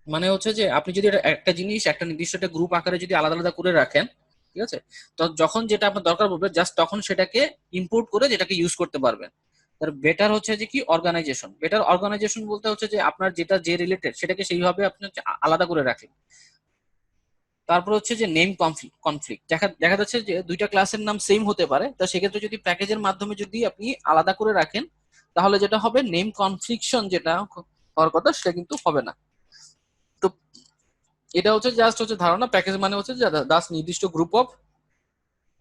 মানে হচ্ছে যে আপনি যদি একটা জিনিস একটা নির্দিষ্ট একটা গ্রুপ আকারে যদি আলাদা আলাদা করে রাখেন, ঠিক আছে, তো যখন যেটা আপনার দরকার পড়বে জাস্ট তখন সেটাকে ইম্পোর্ট করে যেটাকে ইউজ করতে পারবেন। তার বেটার হচ্ছে যে কি অর্গানাইজেশন, বেটার অর্গানাইজেশন বলতে হচ্ছে যে আপনার যেটা যে রিলেটেড সেটাকে সেইভাবে আপনি হচ্ছে আলাদা করে রাখেন। তারপর হচ্ছে যে নেম কনফ্লিক্ট, কনফ্লিক্ট দেখা দেখা যাচ্ছে যে দুইটা ক্লাসের নাম সেম হতে পারে, তো সেক্ষেত্রে যদি প্যাকেজের মাধ্যমে যদি আপনি আলাদা করে রাখেন তাহলে যেটা হবে নেম কনফ্লিকশন যেটা হওয়ার কথা সেটা কিন্তু হবে না। তো এটা হচ্ছে জাস্ট হচ্ছে ধারণা, প্যাকেজ মানে হচ্ছে জাস্ট নির্দিষ্ট গ্রুপ অফ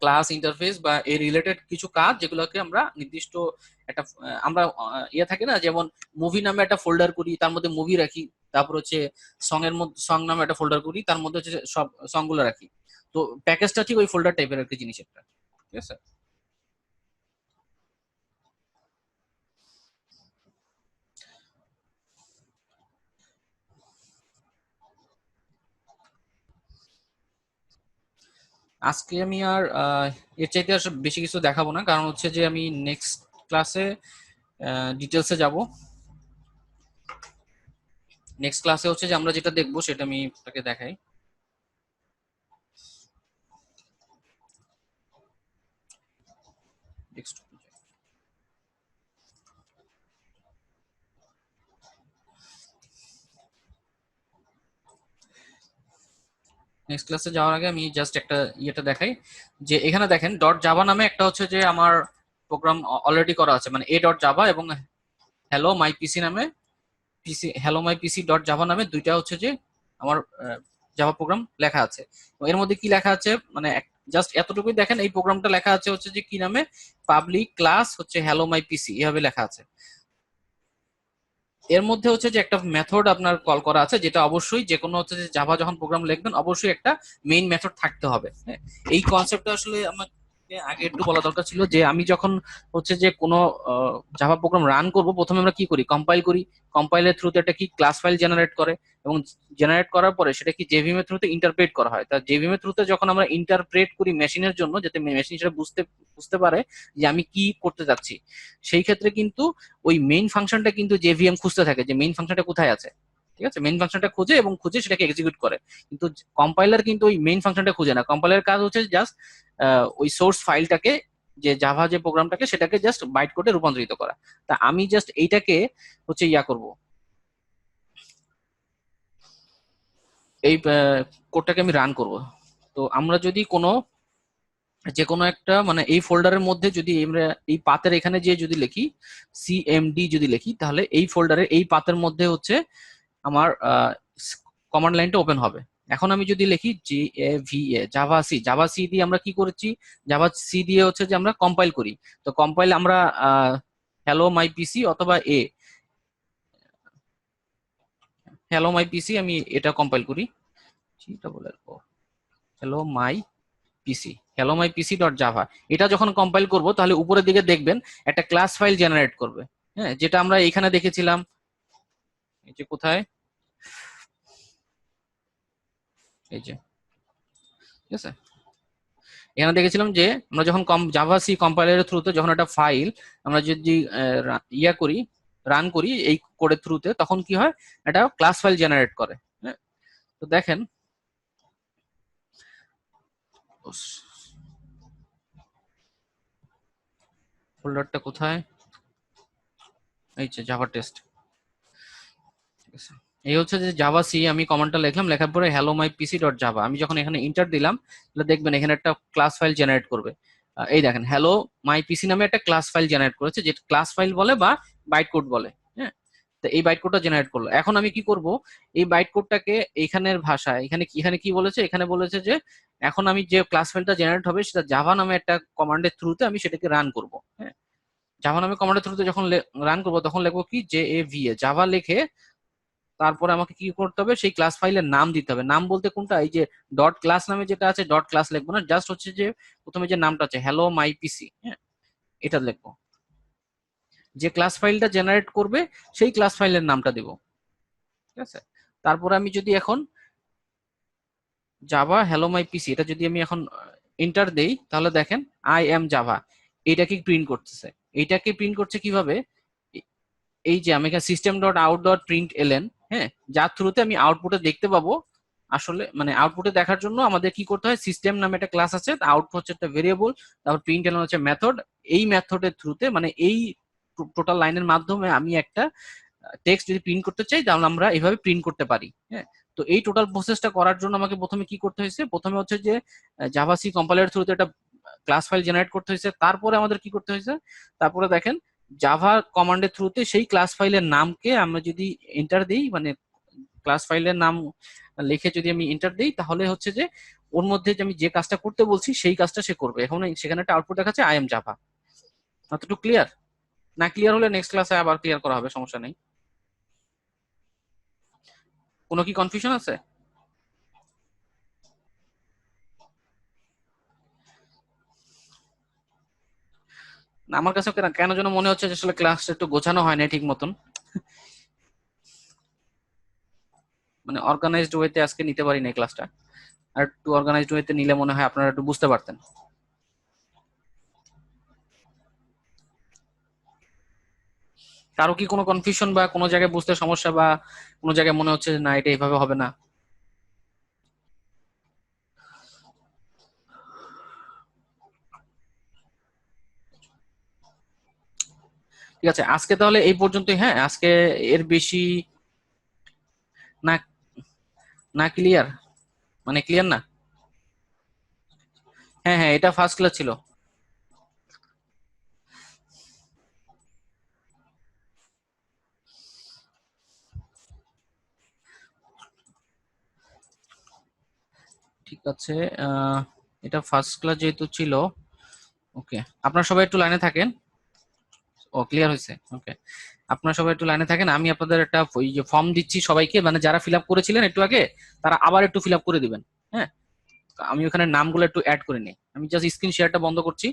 ক্লাস ইন্টারফেস বা এর রিলেটেড কিছু কাজ যেগুলোকে আমরা নির্দিষ্ট একটা আমরা ইয়ে থাকে না, যেমন মুভি নামে একটা ফোল্ডার করি তার মধ্যে মুভি রাখি, তারপর হচ্ছে সং এর মধ্যে সং নামে একটা ফোল্ডার করি তার মধ্যে হচ্ছে সব সং গুলো রাখি। তো প্যাকেজটা ঠিক ওই ফোল্ডার টাইপের একটা জিনিস একটা, ঠিক আছে। আজকে আমি আর এর চাইতে আর বেশি কিছু দেখাবো না, কারণ হচ্ছে যে আমি নেক্সট ক্লাসে ডিটেলসে যাব। নেক্সট ক্লাসে হচ্ছে যে আমরা যেটা দেখবো সেটা আমি আপনাকে দেখাই। নেক্সট নেক্সট ক্লাসে যাওয়ার আগে আমি জাস্ট একটা ইয়েটা দেখাই, যে এখানে দেখেন ডট জাভা নামে একটা হচ্ছে যে আমার প্রোগ্রাম অলরেডি করা আছে, মানে এ ডট জাভা এবং হ্যালো মাই পিসি নামে, PC hello my PC dot Java নামে দুইটা হচ্ছে যে আমার জাভা প্রোগ্রাম লেখা আছে। তো এর মধ্যে কি লেখা আছে, মানে জাস্ট এতটুকুই দেখেন, এই প্রোগ্রামটা লেখা আছে হচ্ছে যে কি নামে, পাবলিক ক্লাস হচ্ছে হ্যালো মাই পিসি এভাবে লেখা আছে। এর মধ্যে হচ্ছে যে একটা মেথড আপনার কল করা আছে, যেটা অবশ্যই যে কোনো হচ্ছে যে জাভা যখন প্রোগ্রাম লিখবেন অবশ্যই একটা মেইন মেথড থাকতে হবে। হ্যাঁ, এই কনসেপ্টটা আসলে আমাকে আগে একটু বলা দরকার ছিল, যে আমি যখন হচ্ছে যে কোনো জাভা প্রোগ্রাম রান করব প্রথমে আমরা কি করি, কম্পাইল করি। কম্পাইলের থ্রুতে একটা কি ক্লাস ফাইল জেনারেট করে, এবং জেনারেট করার পরে সেটা কি জেভিএম এর থ্রুতে ইন্টারপ্রেট করা হয়। তা জেভিএম এর থ্রুতে যখন আমরা ইন্টারপ্রেট করি মেশিনের জন্য, যাতে মেশিন সেটা বুঝতে বুঝতে পারে যে আমি কি করতে যাচ্ছি, সেই ক্ষেত্রে কিন্তু ওই মেইন ফাংশনটা কিন্তু জেভিএম খুঁজতে থাকে যে মেইন ফাংশনটা কোথায় আছে। ঠিক আছে, মেইন ফাংশনটা খুঁজে এবং খুঁজে সেটাকে এক্সিকিউট করে। কিন্তু কম্পাইলার কিন্তু ওই মেইন ফাংশনটা খুঁজে না, কম্পাইলারের কাজ হচ্ছে জাস্ট ওই সোর্স ফাইলটাকে, যে জাভা যে প্রোগ্রামটাকে সেটাকে জাস্ট বাইট কোডে রূপান্তরিত করা। তা আমি জাস্ট এইটাকে হচ্ছে ইয়া করব, এই কোডটাকে আমি রান করব। তো আমরা যদি কোনো যে কোনো একটা মানে এই ফোল্ডারের মধ্যে যদি আমরা এই পাতের এখানে যে যদি লিখি সিএমডি যদি লিখি, তাহলে এই ফোল্ডারের এই পাতের মধ্যে হচ্ছে আমার কমান্ড লাইনটা ওপেন হবে। এখন আমি যদি লিখি JAVA Java C, Java C দিয়ে আমরা কি করেছি, জাভা সি দিয়ে হচ্ছে যে আমরা কম্পাইল করি। তো কম্পাইল আমরা হ্যালো মাই পিসি অথবা হ্যালো মাই পিসি আমি এটা কম্পাইল করি, এটা বলে hello my PC, hello my PC dot Java. এটা যখন কম্পাইল করব তাহলে উপরের দিকে দেখবেন একটা ক্লাস ফাইল জেনারেট করবে। হ্যাঁ, যেটা আমরা এখানে দেখেছিলাম, এই যে কোথায়, এই যে, ঠিক আছে, এখানে দেখেছিলাম যে আমরা যখন জাভা সি কম্পাইলারের থ্রুতে যখন একটা ফাইল আমরা যদি ইয়া করি, রান করি এই কোডের থ্রুতে, তখন কি হয়, একটা ক্লাস ফাইল জেনারেট করে। হ্যাঁ, তো দেখেন ফোল্ডারটা কোথায়, এই যে জাভা টেস্ট। ঠিক আছে, এই হচ্ছে যে জাভা সি, আমি কমান্ডটা লিখলাম, লেখার পরে hello my PC dot Java আমি যখন এখানে ইন্টার দিলাম, তাহলে দেখবেন এখানে একটা ক্লাস ফাইল জেনারেট করবে। এই দেখেন হ্যালো মাই পিসি নামে একটা ক্লাস ফাইল জেনারেট করেছে, যে ক্লাস ফাইল বলে বা বাইট কোড বলে। হ্যাঁ, তো এই বাইট কোডটা জেনারেট করলো। এখন আমি কি করব, এই বাইট কোডটাকে এইখানের ভাষায়, এখানে কি বলেছে, এখানে বলেছে যে এখন আমি যে ক্লাস ফাইলটা জেনারেট হবে সেটা জাভা নামে একটা কমান্ডের থ্রুতে আমি সেটাকে রান করব। হ্যাঁ, জাভা নামে কমান্ডের থ্রুতে যখন রান করব তখন লিখবো কি JAVA জাভা লিখে, তারপরে আমাকে কি করতে হবে, সেই ক্লাস ফাইলের নাম দিতে হবে। নাম বলতে কোনটা, এই যে ডট ক্লাস নামে যেটা আছে, ডট ক্লাস লিখবো না, জাস্ট হচ্ছে যে প্রথমে যে নামটা আছে হ্যালো মাই পিসি, হ্যাঁ, এটা লিখবো। যে ক্লাস ফাইলটা জেনারেট করবে সেই ক্লাস ফাইলের নামটা দেব। ঠিক আছে, তারপরে আমি যদি এখন জাভা হ্যালো মাই পিসি এটা যদি আমি এখন এন্টার দেই, তাহলে দেখেন আই এম জাভা এইটাকে প্রিন্ট করতেছে। এইটাকে প্রিন্ট করছে কিভাবে, এই যে আমি এখানে system dot out dot print ln, হ্যাঁ, যার থ্রুতে আমি আউটপুটে দেখতে পাবো। আসলে মানে আউটপুটে দেখার জন্য আমাদের কি করতে হয়, সিস্টেম নামে একটা ক্লাস আছে, আউটপুট হচ্ছে একটা ভেরিয়েবল, তারপর প্রিন্ট এলএন হচ্ছে মেথড। এই মেথডের থ্রুতে মানে এই টোটাল লাইনের মাধ্যমে আমি একটা টেক্সট যদি প্রিন্ট করতে চাই তাহলে আমরা এইভাবে প্রিন্ট করতে পারি। হ্যাঁ, তো এই টোটাল প্রসেসটা করার জন্য আমাকে প্রথমে কি করতে হয়েছে, প্রথমে হচ্ছে যে জাভা সি কম্পাইলার থ্রুতে একটা ক্লাস ফাইল জেনারেট করতে হয়েছে। তারপরে আমাদের কি করতে হয়েছে, তারপরে দেখেন জাভা কমান্ডের থ্রুতে সেই ক্লাস ফাইলের নামকে আমরা যদি এন্টার দিই, মানে ক্লাস ফাইলের নাম লিখে যদি আমি এন্টার দিই, তাহলে হচ্ছে যে ওর মধ্যে যে আমি যে কাজটা করতে বলছি সেই কাজটা সে করবে। এখন সেখানে একটা আউটপুট দেখাচ্ছে আই এম জাভা। এতটুকু ক্লিয়ার? না ক্লিয়ার হলে নেক্সট ক্লাসে আবার ক্লিয়ার করা হবে, সমস্যা নেই। কোনো কি কনফিউশন আছে? না, আমার কাছে কেন কেন যেন মনে হচ্ছে যে আসলে ক্লাসটা একটু গোছানো হয় না ঠিক মতন, মানে অর্গানাইজড ওয়েতে আজকে নিতে পারি না এই ক্লাসটা। আর একটু অর্গানাইজড ওয়েতে নিলে মনে হয় আপনারা একটু বুঝতে পারতেন। কারো কি কোনো কনফিউশন বা কোনো জায়গায় বুঝতে সমস্যা বা কোনো জায়গায় মনে হচ্ছে যে না এটা এইভাবে হবে না? ঠিক আছে, আজকে তাহলে এই পর্যন্তই। হ্যাঁ, আজকে এর বেশি না। না ক্লিয়ার, মানে ক্লিয়ার না? হ্যাঁ হ্যাঁ, এটা ফার্স্ট ক্লাস ছিল। ঠিক আছে, আহ এটা ফার্স্ট ক্লাস যেহেতু ছিল, ওকে, আপনারা সবাই একটু লাইনে থাকেন। ও ক্লিয়ার হয়েছে, ওকে। আপনারা সবাই একটু লাইনে থাকেন, আমি আপনাদের একটা ওই যে ফর্ম দিচ্ছি সবাইকে, মানে যারা ফিল আপ করেছিলেন একটু আগে তারা আবার একটু ফিল আপ করে দিবেন। হ্যাঁ, আমি ওখানে নামগুলো একটু অ্যাড করে নিই। আমি জাস্ট স্ক্রিন শেয়ারটা বন্ধ করছি,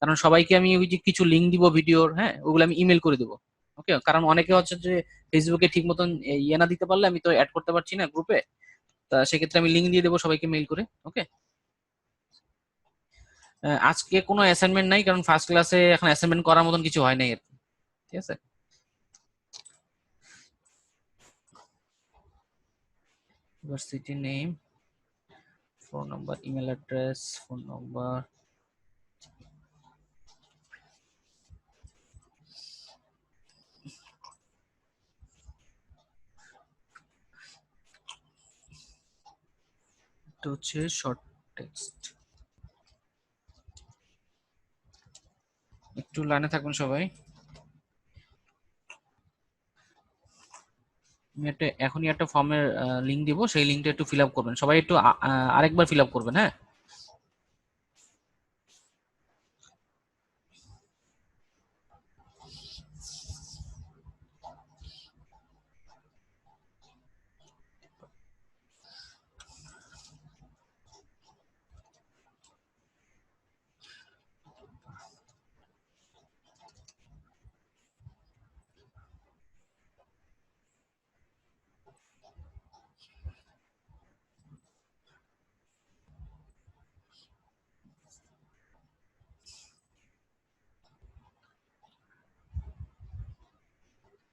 কারণ সবাইকে আমি ওই যে কিছু লিঙ্ক দিব ভিডিওর, হ্যাঁ, ওগুলো আমি ইমেল করে দিব। ওকে, কারণ অনেকে হচ্ছে যে ফেসবুকে ঠিক মতন ইয়ে না দিতে পারলে আমি তো অ্যাড করতে পারছি না গ্রুপে। তা সেক্ষেত্রে আমি লিঙ্ক দিয়ে দেবো সবাইকে মেইল করে। ওকে, আজকে কোনো অ্যাসাইনমেন্ট নাই, কারণ ফার্স্ট ক্লাসে এখন অ্যাসাইনমেন্ট করার মতন কিছু হয় নাই আর কি। ঠিক আছে, university name, phone number, email address, phone number, এটা হচ্ছে শর্ট টেক্সট। একটু লাইনে থাকবেন সবাই। আমি একটা এখনই একটা ফর্মের লিংক দিব, সেই লিংকটা একটু ফিল আপ করবেন সবাই, একটু আরেকবার ফিল আপ করবেন। হ্যাঁ,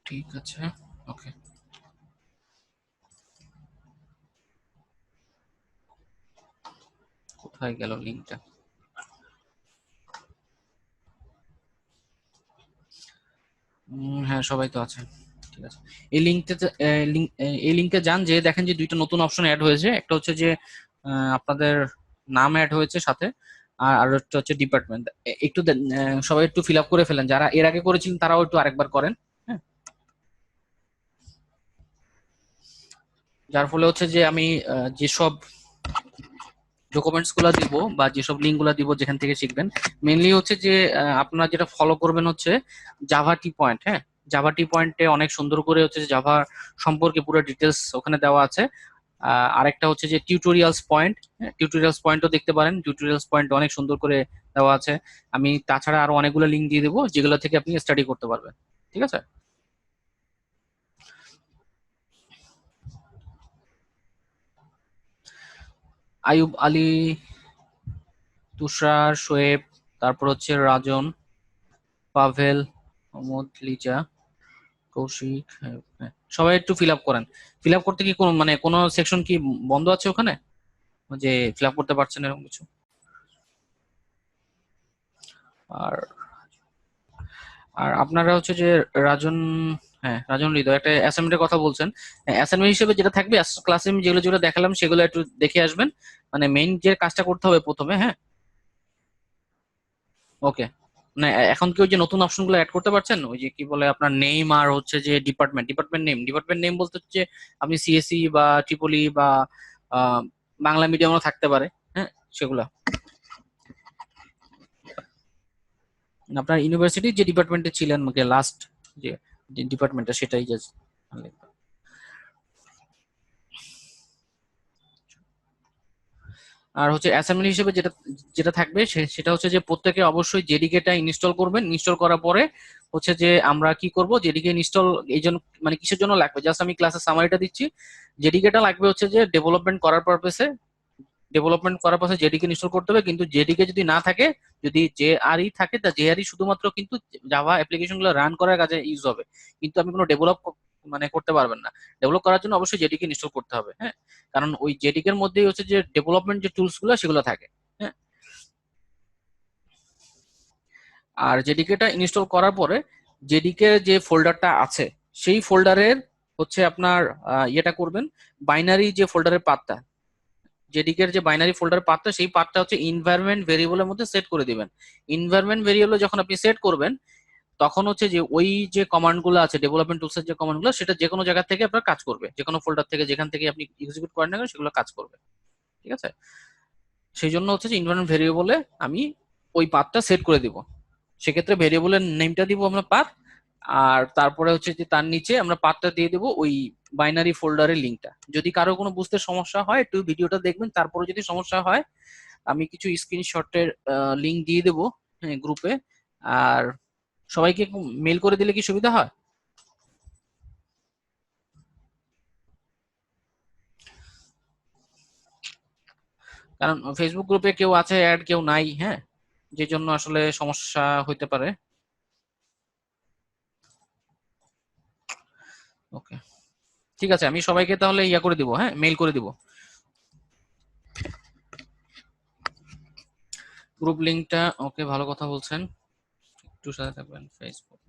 ঠিক আছে, ওকে। কোথায় গেল লিংকটা? হ্যাঁ, সবাই তো আছে। ঠিক আছে, এই লিঙ্কটাতে এই লিঙ্কে যান, যে দেখেন যে দুইটা নতুন অপশন অ্যাড হয়েছে। একটা হচ্ছে যে আপনাদের নাম অ্যাড হয়েছে সাথে, আর একটা হচ্ছে ডিপার্টমেন্ট। একটু সবাই একটু ফিল আপ করে ফেলেন, যারা এর আগে করেছিলেন তারাও একটু আরেকবার করেন। হ্যাঁ, যার ফলে হচ্ছে যে আমি যেসব ডকুমেন্টস গুলা দিব বা যেসব লিঙ্ক গুলা দিব যেখান থেকে শিখবেন, মেনলি হচ্ছে যে আপনারা যেটা ফলো করবেন হচ্ছে জাভা টি পয়েন্ট। হ্যাঁ, জাভা টি পয়েন্টে অনেক সুন্দর করে হচ্ছে জাভা সম্পর্কে পুরো ডিটেলস ওখানে দেওয়া আছে। আরেকটা হচ্ছে যে টিউটোরিয়ালস পয়েন্ট, টিউটোরিয়ালস পয়েন্টও দেখতে পারেন। টিউটোরিয়ালস পয়েন্ট অনেক সুন্দর করে দেওয়া আছে। আমি তাছাড়া আরো অনেকগুলো লিঙ্ক দিয়ে দেবো যেগুলো থেকে আপনি স্টাডি করতে পারবেন। ঠিক আছে। আইয়ুব আলী, তুষার, শোয়েব, তারপর হচ্ছে রাজন, পাভেল, মোহাম্মদ লিজা, কৌশিক, হ্যাঁ, হ্যাঁ। সবাই একটু ফিল আপ করেন। ফিল আপ করতে কি কোনো মানে কোনো সেকশন কি বন্ধ আছে ওখানে, যে ফিল আপ করতে পারছেন এরকম কিছু? আর আর আপনারা হচ্ছে যে রাজন, হ্যাঁ রাজন হৃদয় একটা অ্যাসাইনমেন্টের কথা বলছেন। অ্যাসাইনমেন্ট হিসেবে যেটা থাকবে ক্লাসে আমি যেগুলো যেগুলো দেখালাম সেগুলো একটু দেখে আসবেন। মানে মেইন যে কাজটা করতে হবে প্রথমে, হ্যাঁ। ওকে। মানে এখন কি ওই যে নতুন অপশন গুলো অ্যাড করতে পারছেন, ওই যে কি বলে আপনার নেম আর হচ্ছে যে ডিপার্টমেন্ট নেম বলতে হচ্ছে আপনি সিএসসি বা ট্রিপলি বা আহ, বাংলা মিডিয়ামও থাকতে পারে, হ্যাঁ সেগুলা। আপনার ইউনিভার্সিটির যে ডিপার্টমেন্টে ছিলেন লাস্ট, যে ডিপার্টমেন্টটা সেটাই জাস্ট। আর হচ্ছে অ্যাসাইনমেন্ট হিসেবে যেটা যেটা থাকবে সেটা হচ্ছে যে প্রত্যেকে অবশ্যই জেডিকেটা ইনস্টল করবেন। ইনস্টল করার পরে হচ্ছে যে আমরা কি করব, জেডিকে ইনস্টল এই জন্য মানে কিসের জন্য লাগবে জাস্ট আমি ক্লাসের সামারিটা দিচ্ছি। জেডিকেটা লাগবে হচ্ছে যে ডেভেলপমেন্ট করার পরে জেডিকে ইনস্টল করতে হবে। কিন্তু জেডিকে যদি না থাকে, যদি জেআরই থাকে, তা জেআরই শুধুমাত্র কিন্তু জাভা অ্যাপ্লিকেশন গুলো রান করার কাজে ইউজ হবে, কিন্তু আপনি কোনো ডেভেলপ মানে করতে পারবেন না। ডেভেলপ করার জন্য অবশ্যই জেডিকে ইনস্টল করতে হবে, হ্যাঁ। কারণ ওই জেডিকে এর মধ্যেই হচ্ছে যে ডেভেলপমেন্ট যে টুলস গুলো সেগুলো থাকে, হ্যাঁ। আর জেডিকেটা ইনস্টল করার পরে জেডিকে যে ফোল্ডারটা আছে সেই ফোল্ডারের হচ্ছে আপনার ইয়েটা করবেন, বাইনারি যে ফোল্ডারের পাথটা, জেডিকে এর যে বাইনারি ফোল্ডার পাথটা সেই পাথটা হচ্ছে এনভায়রনমেন্ট ভেরিয়েবলের মধ্যে সেট করে দিবেন। এনভায়রনমেন্ট ভেরিয়েবল যখন আপনি সেট করবেন তখন হচ্ছে যে ওই যে কমান্ড গুলো আছে ডেভেলপমেন্ট টুলস এর যে কমান্ড গুলো, সেটা যে কোনো জায়গা থেকে আপনার কাজ করবে, যে কোনো ফোল্ডার থেকে যেখান থেকে আপনি এক্সিকিউট করেন না কেন সেগুলো কাজ করবে। ঠিক আছে। সেই জন্য হচ্ছে যে এনভায়রনমেন্ট ভেরিয়েবলে আমি ওই পাথটা সেট করে দিব। সেক্ষেত্রে ভেরিয়েবলের নেমটা দিব আমরা পাথ, আর তারপরে হচ্ছে যে তার নিচে আমরা পাথটা দিয়ে দেবো ওই বাইনারি ফোল্ডারের লিঙ্কটা। যদি কারো কোনো বুঝতে সমস্যা হয় একটু ভিডিওটা দেখবেন, তারপরে যদি সমস্যা হয় আমি কিছু স্ক্রিনশটের লিঙ্ক দিয়ে দেবো গ্রুপে। আর সবাইকে মেল করে দিলে কি সুবিধা হয়? কারণ ফেসবুক গ্রুপে কেউ আছে অ্যাড, কেউ নাই, হ্যাঁ, যে জন্য আসলে সমস্যা হইতে পারে। ওকে, ঠিক আছে, আমি সবাইকে তাহলে ইয়া করে দিব, হ্যাঁ মেল করে দিব গ্রুপ লিংকটা। ওকে, ভালো কথা বলছেন, একটু সাথে থাকবেন ফেসবুক।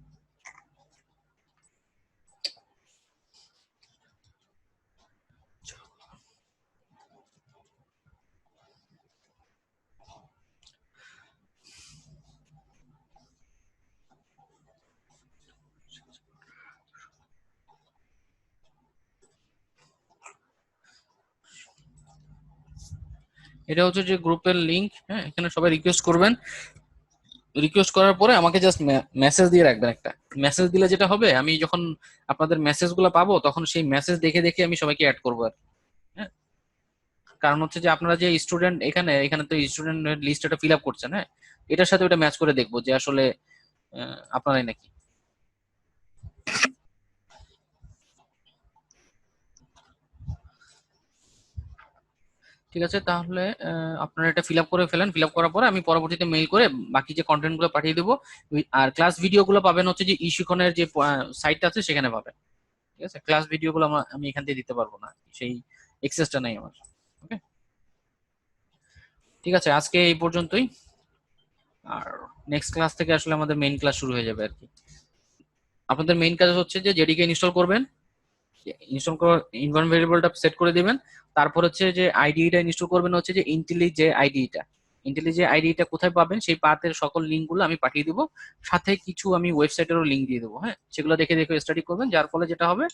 এটা হচ্ছে যে গ্রুপের লিংক, হ্যাঁ এখানে সবাই রিকোয়েস্ট করবেন। রিকোয়েস্ট করার পরে আমাকে জাস্ট মেসেজ দিয়ে রাখবেন একটা। মেসেজ দিলে যেটা হবে, আমি যখন আপনাদের মেসেজ গুলো পাবো তখন সেই মেসেজ দেখে দেখে আমি সবাইকে অ্যাড করবো আর কি, হ্যাঁ। কারণ হচ্ছে যে আপনারা যে স্টুডেন্ট এখানে এখানে তো স্টুডেন্ট লিস্ট এটা ফিল আপ করছেন, হ্যাঁ, এটার সাথে ওটা ম্যাচ করে দেখবো যে আসলে আপনারাই নাকি। ঠিক আছে, তাহলে আপনারা এটা ফিল আপ করে ফেলেন। ফিল আপ করার পরে আমি পরবর্তীতে মেইল করে বাকি যে কন্টেন্ট গুলো পাঠিয়ে দেবো। আর ক্লাস ভিডিও গুলো পাবেন হচ্ছে যে ইস্যুকনের যে সাইটটা আছে সেখানে পাবেন। ঠিক আছে, ক্লাস ভিডিও গুলো আমি এখান থেকে দিতে পারবো না, সেই এক্সেসটা নাই আমার। ওকে, ঠিক আছে, আজকে এই পর্যন্তই। আর নেক্সট ক্লাস থেকে আসলে আমাদের মেইন ক্লাস শুরু হয়ে যাবে আর কি। আপনাদের মেইন কাজ হচ্ছে যে জেডিকে ইনস্টল করবেন। ইনস্টল করার এনভায়রনমেন্ট ভেরিয়েবলটা সেট করে দিবেন। তারপর হচ্ছে যে আইডিটা ইনস্টল করবেন হচ্ছে যে ইন্টেলিজে আইডিটা কোথায় পাবেন, সেই পাথের সকল লিঙ্ক গুলো আমি পাঠিয়ে দিব। সাথে কিছু আমি ওয়েবসাইটেরও লিঙ্ক দিয়ে দেবো, হ্যাঁ, সেগুলো দেখে দেখে স্টাডি করবেন, যার ফলে যেটা হবে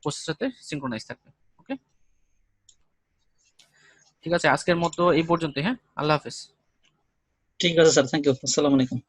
প্রসেসের সাথে সিনক্রোনাইজ থাকবে। ওকে, ঠিক আছে, আজকের মতো এই পর্যন্ত, হ্যাঁ, আল্লাহ হাফেজ। ঠিক আছে স্যার, থ্যাংক ইউ, আসসালামু আলাইকুম।